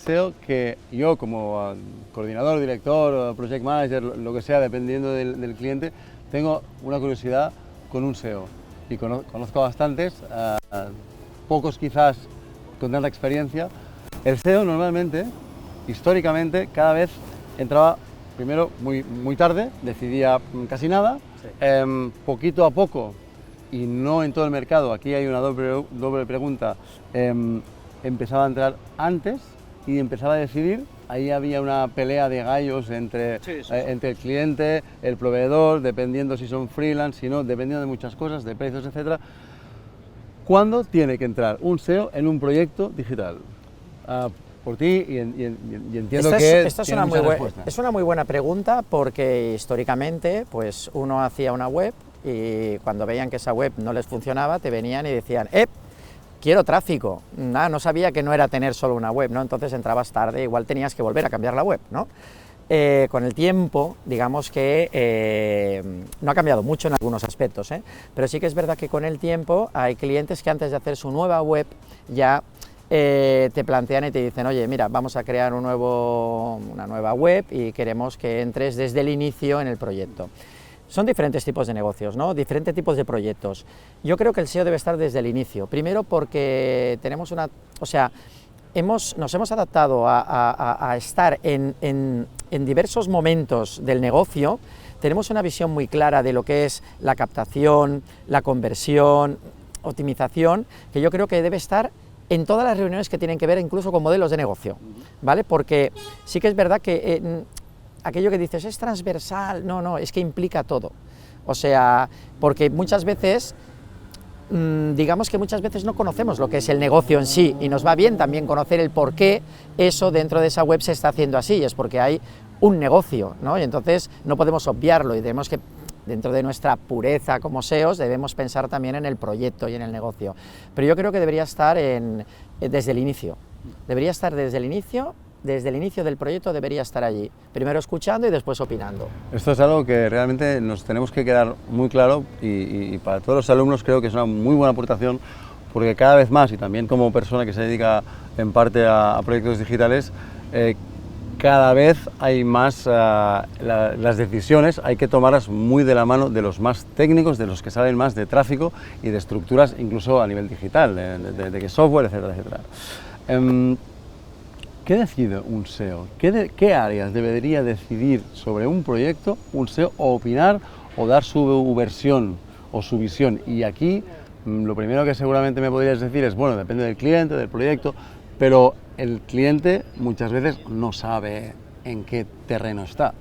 [SPEAKER 4] SEO que yo como coordinador, director, project manager, lo que sea, dependiendo del cliente, tengo una curiosidad con un SEO y conozco bastantes, pocos quizás con tanta experiencia. El SEO normalmente, históricamente, cada vez entraba primero muy tarde, decidía casi nada, sí. Poquito a poco, y no en todo el mercado, aquí hay una doble pregunta, empezaba a entrar antes y empezaba a decidir. Ahí había una pelea de gallos entre el cliente, el proveedor, dependiendo si son freelance, si no, dependiendo de muchas cosas, de precios, etc. ¿Cuándo tiene que entrar un SEO en un proyecto digital? Por ti, y entiendo que
[SPEAKER 5] esta es una muy buena pregunta, porque históricamente pues uno hacía una web y cuando veían que esa web no les funcionaba, te venían y decían quiero tráfico. No sabía que no era tener solo una web, ¿no? Entonces entrabas tarde, igual tenías que volver a cambiar la web, ¿no? con el tiempo, digamos que no ha cambiado mucho en algunos aspectos, pero sí que es verdad que con el tiempo hay clientes que antes de hacer su nueva web ya te plantean y te dicen, oye, mira, vamos a crear una nueva web y queremos que entres desde el inicio en el proyecto. Son diferentes tipos de negocios, ¿no? Diferentes tipos de proyectos. Yo creo que el SEO debe estar desde el inicio, primero porque tenemos nos hemos adaptado a estar en diversos momentos del negocio, tenemos una visión muy clara de lo que es la captación, la conversión, optimización, que yo creo que debe estar en todas las reuniones que tienen que ver incluso con modelos de negocio, ¿vale? Porque sí que es verdad que aquello que dices es transversal, no, es que implica todo. O sea, porque muchas veces, digamos que muchas veces no conocemos lo que es el negocio en sí y nos va bien también conocer el por qué eso dentro de esa web se está haciendo así, es porque hay un negocio, ¿no? Y entonces no podemos obviarlo y tenemos que, dentro de nuestra pureza como SEOs, debemos pensar también en el proyecto y en el negocio. Pero yo creo que debería estar desde el inicio. Debería estar desde el inicio del proyecto, debería estar allí. Primero escuchando y después opinando.
[SPEAKER 4] Esto es algo que realmente nos tenemos que quedar muy claro y para todos los alumnos creo que es una muy buena aportación, porque cada vez más, y también como persona que se dedica en parte a proyectos digitales, cada vez hay más, las decisiones hay que tomarlas muy de la mano de los más técnicos, de los que saben más de tráfico y de estructuras, incluso a nivel digital, de qué software, etcétera, etcétera. ¿Qué decide un SEO? ¿Qué áreas debería decidir sobre un proyecto un SEO o opinar o dar su versión o su visión? Y aquí lo primero que seguramente me podrías decir es, bueno, depende del cliente, del proyecto, pero el cliente muchas veces no sabe en qué terreno está.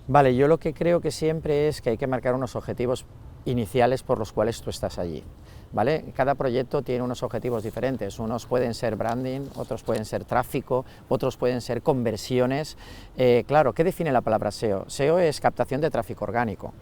[SPEAKER 5] Vale, yo lo que creo que siempre es que hay que marcar unos objetivos iniciales por los cuales tú estás allí, ¿vale? Cada proyecto tiene unos objetivos diferentes, unos pueden ser branding, otros pueden ser tráfico, otros pueden ser conversiones. Claro, ¿qué define la palabra SEO? SEO es captación de tráfico orgánico.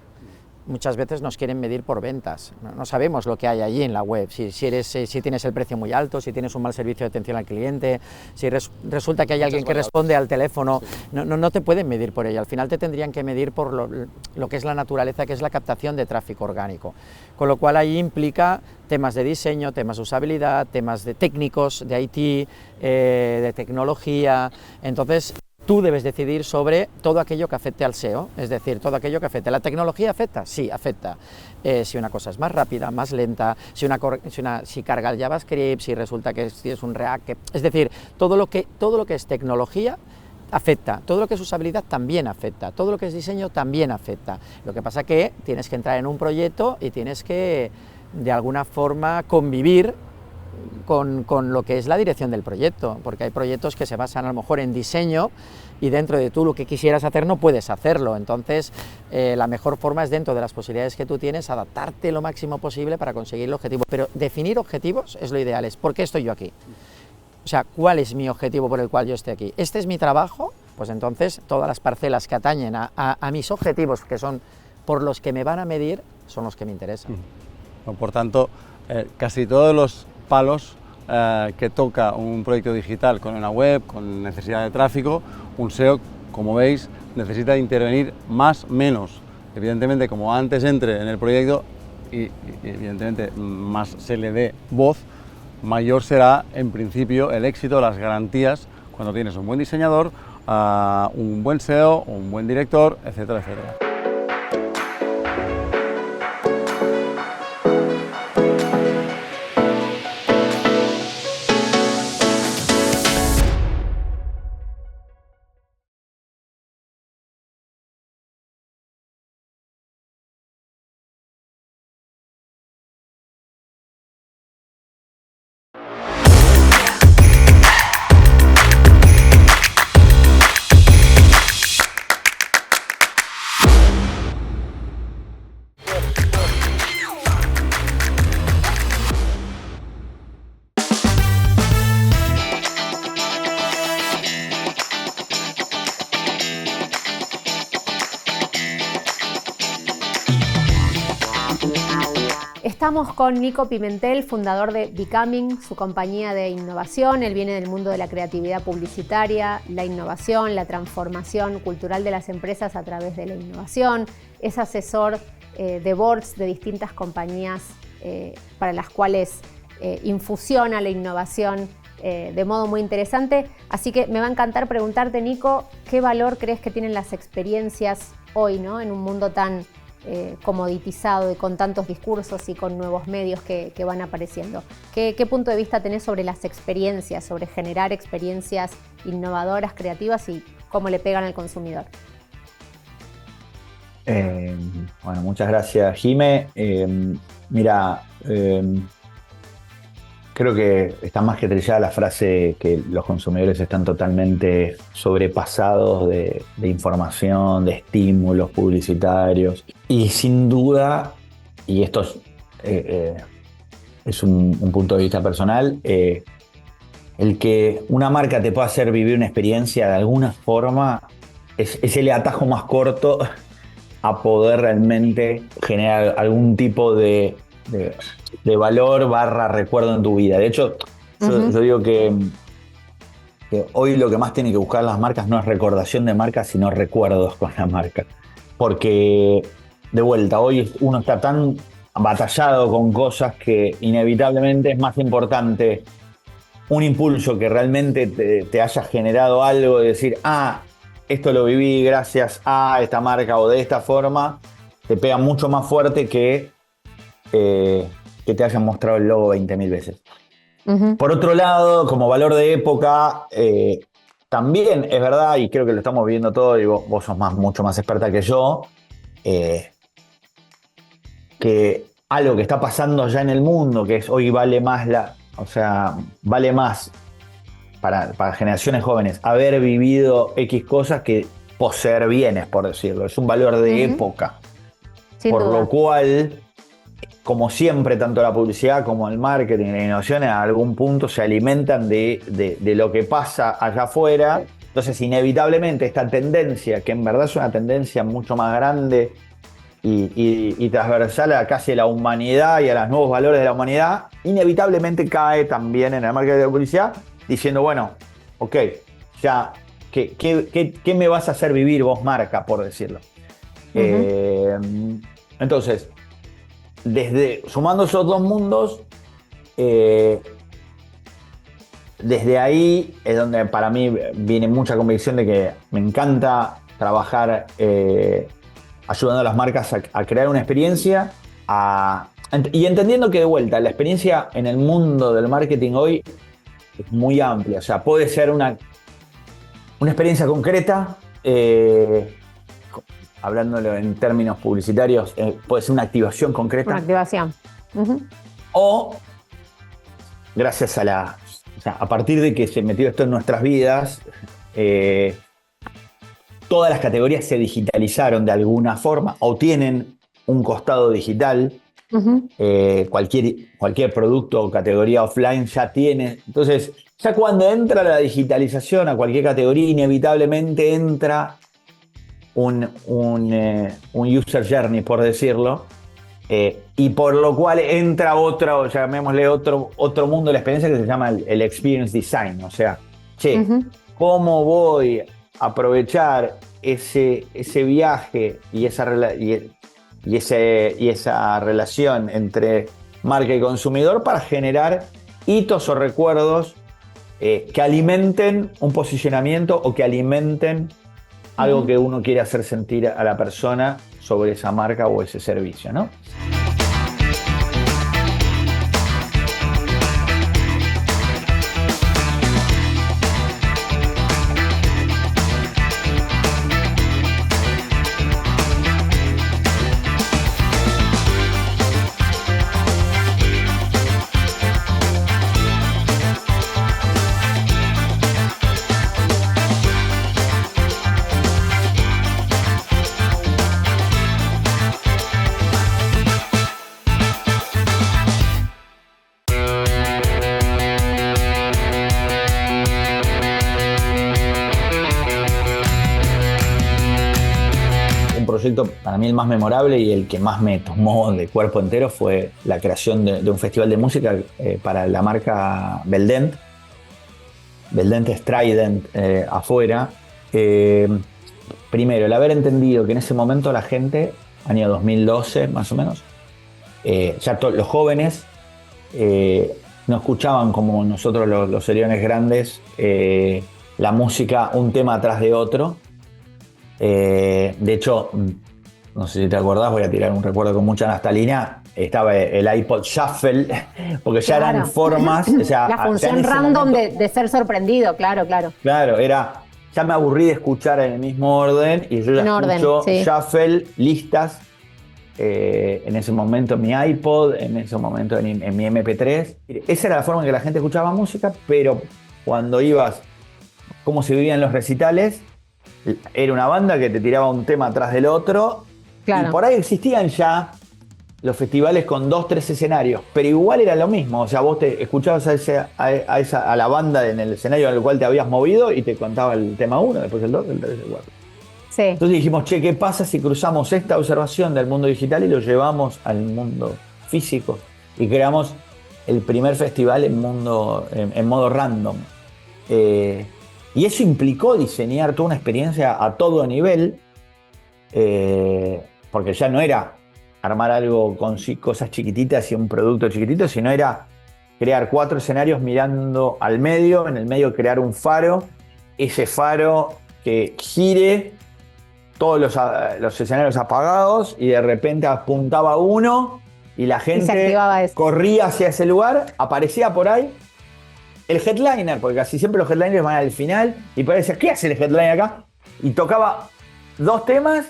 [SPEAKER 5] Muchas veces nos quieren medir por ventas, no sabemos lo que hay allí en la web, si tienes el precio muy alto, si tienes un mal servicio de atención al cliente, si resulta que hay alguien que responde al teléfono, no te pueden medir por ello, al final te tendrían que medir por lo que es la naturaleza, que es la captación de tráfico orgánico, con lo cual ahí implica temas de diseño, temas de usabilidad, temas de técnicos, de IT, de tecnología. Entonces tú debes decidir sobre todo aquello que afecte al SEO, es decir, todo aquello que afecte. ¿La tecnología afecta? Sí, afecta. Si una cosa es más rápida, más lenta, si carga el JavaScript, si resulta que es un React, es decir, todo lo que es tecnología afecta, todo lo que es usabilidad también afecta, todo lo que es diseño también afecta. Lo que pasa que tienes que entrar en un proyecto y tienes que, de alguna forma, convivir con lo que es la dirección del proyecto, porque hay proyectos que se basan a lo mejor en diseño y dentro de tú lo que quisieras hacer no puedes hacerlo, entonces la mejor forma es, dentro de las posibilidades que tú tienes, adaptarte lo máximo posible para conseguir el objetivo, pero definir objetivos es lo ideal, es ¿por qué estoy yo aquí? O sea, ¿cuál es mi objetivo por el cual yo esté aquí? ¿Este es mi trabajo? Pues entonces todas las parcelas que atañen a mis objetivos, que son por los que me van a medir, son los que me interesan.
[SPEAKER 4] Por tanto, casi todos los palos que toca un proyecto digital con una web, con necesidad de tráfico, un SEO, como veis, necesita intervenir más, menos. Evidentemente, como antes entre en el proyecto y evidentemente más se le dé voz, mayor será en principio el éxito, las garantías, cuando tienes un buen diseñador, un buen SEO, un buen director, etcétera, etcétera.
[SPEAKER 7] Estamos con Nico Pimentel, fundador de Becoming, su compañía de innovación. Él viene del mundo de la creatividad publicitaria, la innovación, la transformación cultural de las empresas a través de la innovación. Es asesor de boards de distintas compañías para las cuales infusiona la innovación de modo muy interesante. Así que me va a encantar preguntarte, Nico, ¿qué valor crees que tienen las experiencias hoy, ¿no? En un mundo tan comoditizado y con tantos discursos y con nuevos medios que van apareciendo? ¿Qué punto de vista tenés sobre las experiencias, sobre generar experiencias innovadoras, creativas y cómo le pegan al consumidor?
[SPEAKER 10] Bueno, muchas gracias, Jime. Mira, creo que está más que trillada la frase que los consumidores están totalmente sobrepasados de información, de estímulos publicitarios. Y sin duda, y esto es un punto de vista personal, el que una marca te pueda hacer vivir una experiencia de alguna forma es el atajo más corto a poder realmente generar algún tipo de valor / recuerdo en tu vida. De hecho, yo digo que hoy lo que más tienen que buscar las marcas no es recordación de marca, sino recuerdos con la marca. Porque, de vuelta, hoy uno está tan batallado con cosas que inevitablemente es más importante un impulso que realmente te haya generado algo, de decir, esto lo viví gracias a esta marca o de esta forma, te pega mucho más fuerte que te hayan mostrado el logo 20.000 veces. Por otro lado, como valor de época, también es verdad, y creo que lo estamos viendo todo, y vos sos mucho más experta que yo, que algo que está pasando ya en el mundo, que es hoy vale más vale más para generaciones jóvenes haber vivido X cosas que poseer bienes, por decirlo. Es un valor de época.
[SPEAKER 7] Sin
[SPEAKER 10] por
[SPEAKER 7] duda.
[SPEAKER 10] Lo cual, como siempre, tanto la publicidad como el marketing y la innovación a algún punto se alimentan de lo que pasa allá afuera. Entonces, inevitablemente, esta tendencia, que en verdad es una tendencia mucho más grande y transversal a casi la humanidad y a los nuevos valores de la humanidad, inevitablemente cae también en el marketing de la publicidad, diciendo, bueno, ok, ya, ¿qué me vas a hacer vivir vos, marca, por decirlo? Entonces, sumando esos dos mundos, desde ahí es donde para mí viene mucha convicción de que me encanta trabajar ayudando a las marcas a crear una experiencia y entendiendo que, de vuelta, la experiencia en el mundo del marketing hoy es muy amplia. O sea, puede ser una experiencia concreta, hablándolo en términos publicitarios, puede ser una activación concreta.
[SPEAKER 7] Una activación.
[SPEAKER 10] O, gracias a partir de que se metió esto en nuestras vidas, todas las categorías se digitalizaron de alguna forma o tienen un costado digital. Cualquier producto o categoría offline ya tiene. Entonces, ya cuando entra la digitalización a cualquier categoría, inevitablemente entra un user journey, por decirlo, y por lo cual entra llamémosle otro mundo de la experiencia que se llama el experience design. O sea, ¿cómo voy a aprovechar ese viaje y esa relación entre marca y consumidor para generar hitos o recuerdos que alimenten un posicionamiento o que alimenten algo que uno quiere hacer sentir a la persona sobre esa marca o ese servicio, ¿no? proyecto para mí el más memorable y el que más me tomó de cuerpo entero fue la creación de un festival de música para la marca Beldent. Beldent Strident afuera. Primero, el haber entendido que en ese momento la gente, año 2012 más o menos, ya los jóvenes no escuchaban como nosotros los seriones grandes la música un tema atrás de otro. De hecho, no sé si te acordás, voy a tirar un recuerdo con mucha nostalgia, estaba el iPod Shuffle, porque ya eran formas... O sea,
[SPEAKER 7] la función random de ser sorprendido, claro.
[SPEAKER 10] Claro, ya me aburrí de escuchar en el mismo orden y yo ya escucho Shuffle, listas, en ese momento en mi iPod, en ese momento en mi MP3. Esa era la forma en que la gente escuchaba música, pero cuando ibas, cómo se vivían los recitales, era una banda que te tiraba un tema atrás del otro. Claro. Y por ahí existían ya los festivales con 2, 3 escenarios, pero igual era lo mismo. O sea, vos te escuchabas a la banda en el escenario al cual te habías movido y te contaba el tema 1, después el 2, el 3, el 4. Sí. Entonces dijimos, che, ¿qué pasa si cruzamos esta observación del mundo digital y lo llevamos al mundo físico? Y creamos el primer festival en modo random. Y eso implicó diseñar toda una experiencia a todo nivel, porque ya no era armar algo con cosas chiquititas y un producto chiquitito, sino era crear 4 escenarios mirando al medio, en el medio crear un faro, ese faro que gire, todos los escenarios apagados y de repente apuntaba uno y la gente corría hacia ese lugar, aparecía por ahí el headliner, porque casi siempre los headliners van al final y parecía, ¿qué hace el headliner acá? Y tocaba 2 temas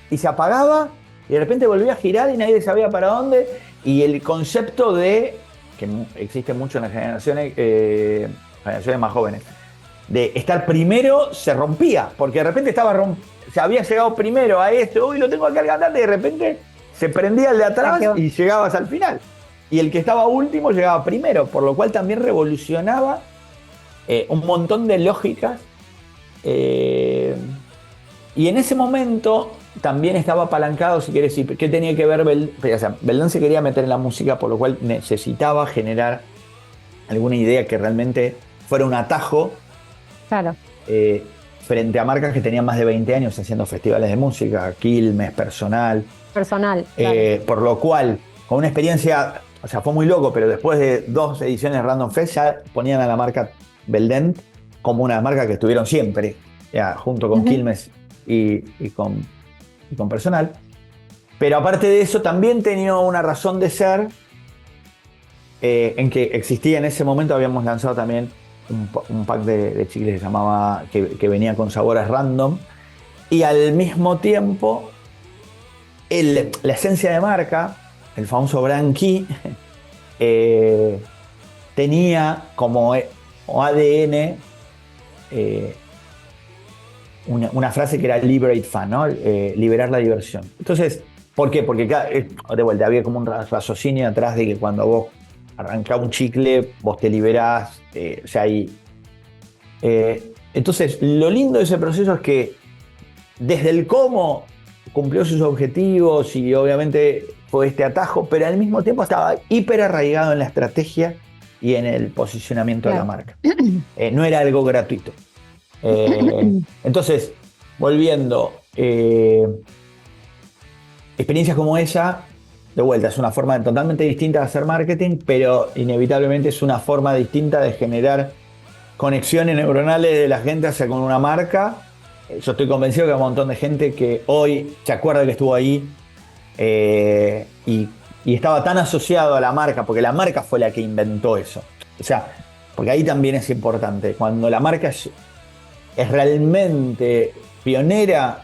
[SPEAKER 10] y se apagaba y de repente volvía a girar y nadie sabía para dónde. Y el concepto que existe mucho en las generaciones más jóvenes, de estar primero se rompía, porque de repente se había llegado primero a esto, uy, lo tengo acá al cantante, y de repente se prendía el de atrás y llegabas al final. Y el que estaba último llegaba primero, por lo cual también revolucionaba un montón de lógicas. Y en ese momento también estaba apalancado, si quieres decir, ¿qué tenía que ver Beldent? O sea, Beldent se quería meter en la música, por lo cual necesitaba generar alguna idea que realmente fuera un atajo. Claro. Frente a marcas que tenían más de 20 años haciendo festivales de música, Quilmes, Personal. Claro. Por lo cual, con una experiencia... O sea, fue muy loco, pero después de 2 ediciones Random Fest ya ponían a la marca Beldent como una marca que estuvieron siempre, ya, junto con Quilmes y con Personal. Pero aparte de eso, también tenía una razón de ser en que existía en ese momento, habíamos lanzado también un pack de chicles que se llamaba, que venía con sabores random, y al mismo tiempo la esencia de marca, el famoso brand key, tenía como ADN una frase que era liberate fun, ¿no? Liberar la diversión. Entonces, ¿por qué? Porque de vuelta había como un raciocinio atrás de que cuando vos arrancás un chicle, vos te liberás. Entonces, lo lindo de ese proceso es que desde el cómo cumplió sus objetivos y obviamente fue este atajo, pero al mismo tiempo estaba hiper arraigado en la estrategia y en el posicionamiento de la marca. No era algo gratuito. Entonces, volviendo, experiencias como esa, de vuelta, es una forma totalmente distinta de hacer marketing, pero inevitablemente es una forma distinta de generar conexiones neuronales de la gente hacia con una marca. Yo estoy convencido que hay un montón de gente que hoy se acuerda que estuvo ahí y estaba tan asociado a la marca, porque la marca fue la que inventó eso. O sea, porque ahí también es importante, cuando la marca es realmente pionera,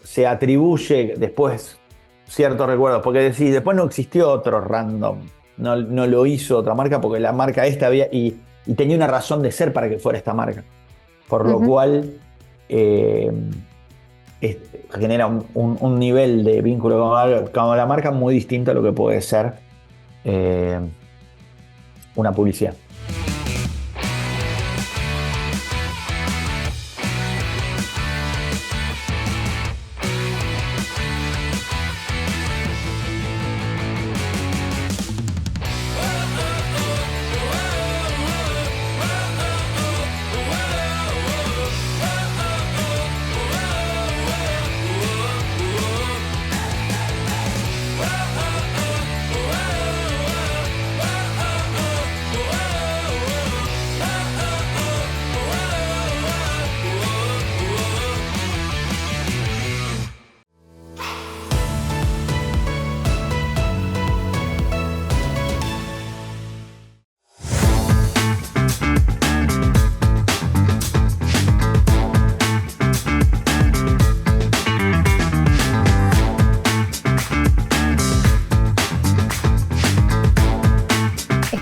[SPEAKER 10] se atribuye después ciertos recuerdos, porque decís, después no existió otro random, no lo hizo otra marca, porque la marca esta había y tenía una razón de ser para que fuera esta marca, por lo cual genera un nivel de vínculo con la marca muy distinto a lo que puede ser una publicidad.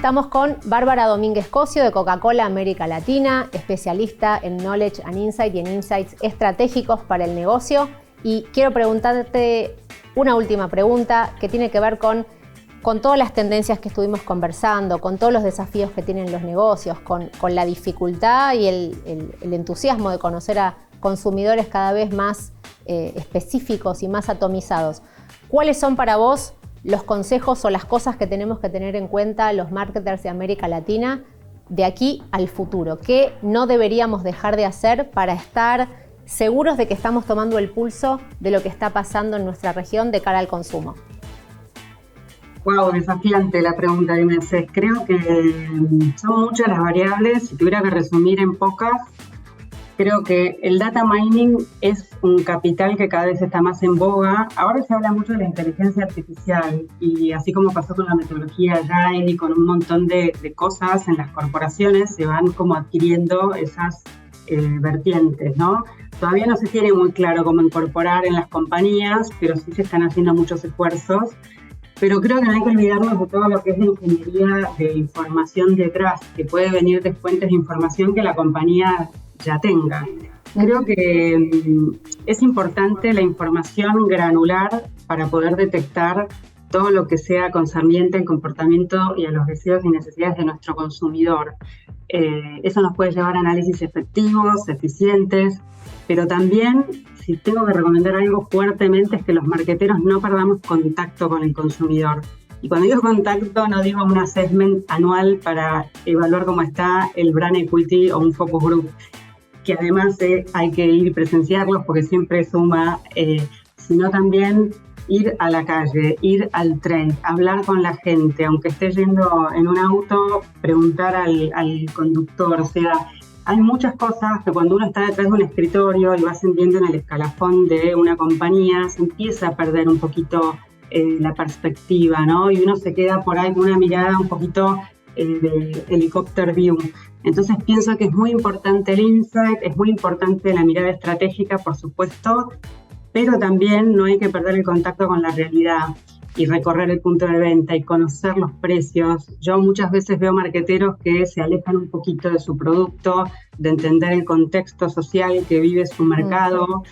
[SPEAKER 7] Estamos con Bárbara Domínguez Cosio de Coca-Cola América Latina, especialista en Knowledge and Insight y en Insights estratégicos para el negocio. Y quiero preguntarte una última pregunta que tiene que ver con todas las tendencias que estuvimos conversando, con todos los desafíos que tienen los negocios, con la dificultad y el entusiasmo de conocer a consumidores cada vez más específicos y más atomizados. ¿Cuáles son para vos los consejos o las cosas que tenemos que tener en cuenta los marketers de América Latina de aquí al futuro? ¿Qué no deberíamos dejar de hacer para estar seguros de que estamos tomando el pulso de lo que está pasando en nuestra región de cara al consumo?
[SPEAKER 11] Wow, desafiante la pregunta que me haces. Creo que son muchas las variables. Si tuviera que resumir en pocas, creo que el data mining es un capital que cada vez está más en boga. Ahora se habla mucho de la inteligencia artificial y así como pasó con la metodología Agile y con un montón de cosas en las corporaciones, se van como adquiriendo esas vertientes, ¿no? Todavía no se tiene muy claro cómo incorporar en las compañías, pero sí se están haciendo muchos esfuerzos. Pero creo que no hay que olvidarnos de todo lo que es la ingeniería de información detrás, que puede venir de fuentes de información que la compañía ya tenga. Creo que es importante la información granular para poder detectar todo lo que sea concerniente al comportamiento y a los deseos y necesidades de nuestro consumidor. Eso nos puede llevar a análisis efectivos, eficientes, pero también, si tengo que recomendar algo fuertemente, es que los marketeros no perdamos contacto con el consumidor. Y cuando digo contacto, no digo un assessment anual para evaluar cómo está el brand equity o un focus group, que además hay que ir a presenciarlos porque siempre suma, sino también ir a la calle, ir al tren, hablar con la gente, aunque esté yendo en un auto, preguntar al conductor. O sea, hay muchas cosas que cuando uno está detrás de un escritorio y va ascendiendo en el escalafón de una compañía, se empieza a perder un poquito la perspectiva, ¿no? Y uno se queda por ahí con una mirada un poquito de helicóptero view. Entonces pienso que es muy importante el insight, es muy importante la mirada estratégica, por supuesto, pero también no hay que perder el contacto con la realidad y recorrer el punto de venta y conocer los precios. Yo muchas veces veo marketeros que se alejan un poquito de su producto, de entender el contexto social que vive su mercado,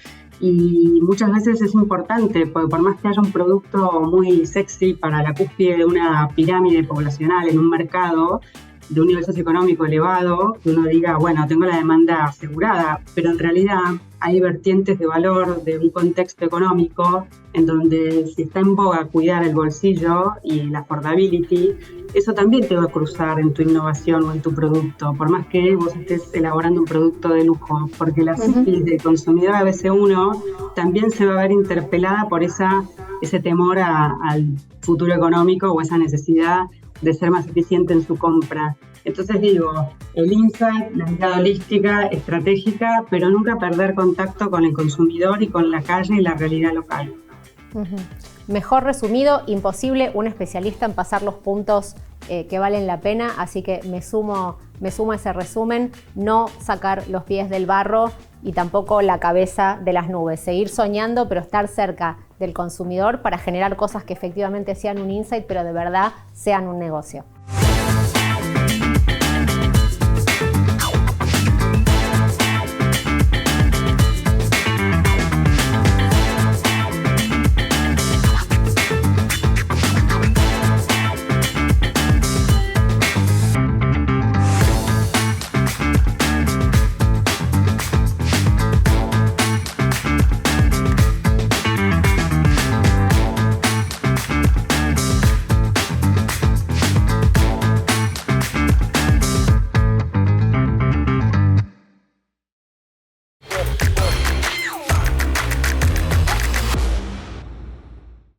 [SPEAKER 11] y muchas veces es importante, porque por más que haya un producto muy sexy para la cúspide de una pirámide poblacional en un mercado de un nivel socioeconómico elevado, que uno diga, bueno, tengo la demanda asegurada, pero en realidad hay vertientes de valor de un contexto económico en donde si está en boga cuidar el bolsillo y la affordability, eso también te va a cruzar en tu innovación o en tu producto, por más que vos estés elaborando un producto de lujo, porque la psiquis del consumidor ABC1 también se va a ver interpelada por ese temor al futuro económico o esa necesidad de ser más eficiente en su compra. Entonces digo, el insight, la mirada holística, estratégica, pero nunca perder contacto con el consumidor y con la calle y la realidad local.
[SPEAKER 7] Mejor resumido, imposible un especialista en pasar los puntos que valen la pena, así que me sumo a ese resumen, no sacar los pies del barro y tampoco la cabeza de las nubes, seguir soñando pero estar cerca del consumidor para generar cosas que efectivamente sean un insight pero de verdad sean un negocio.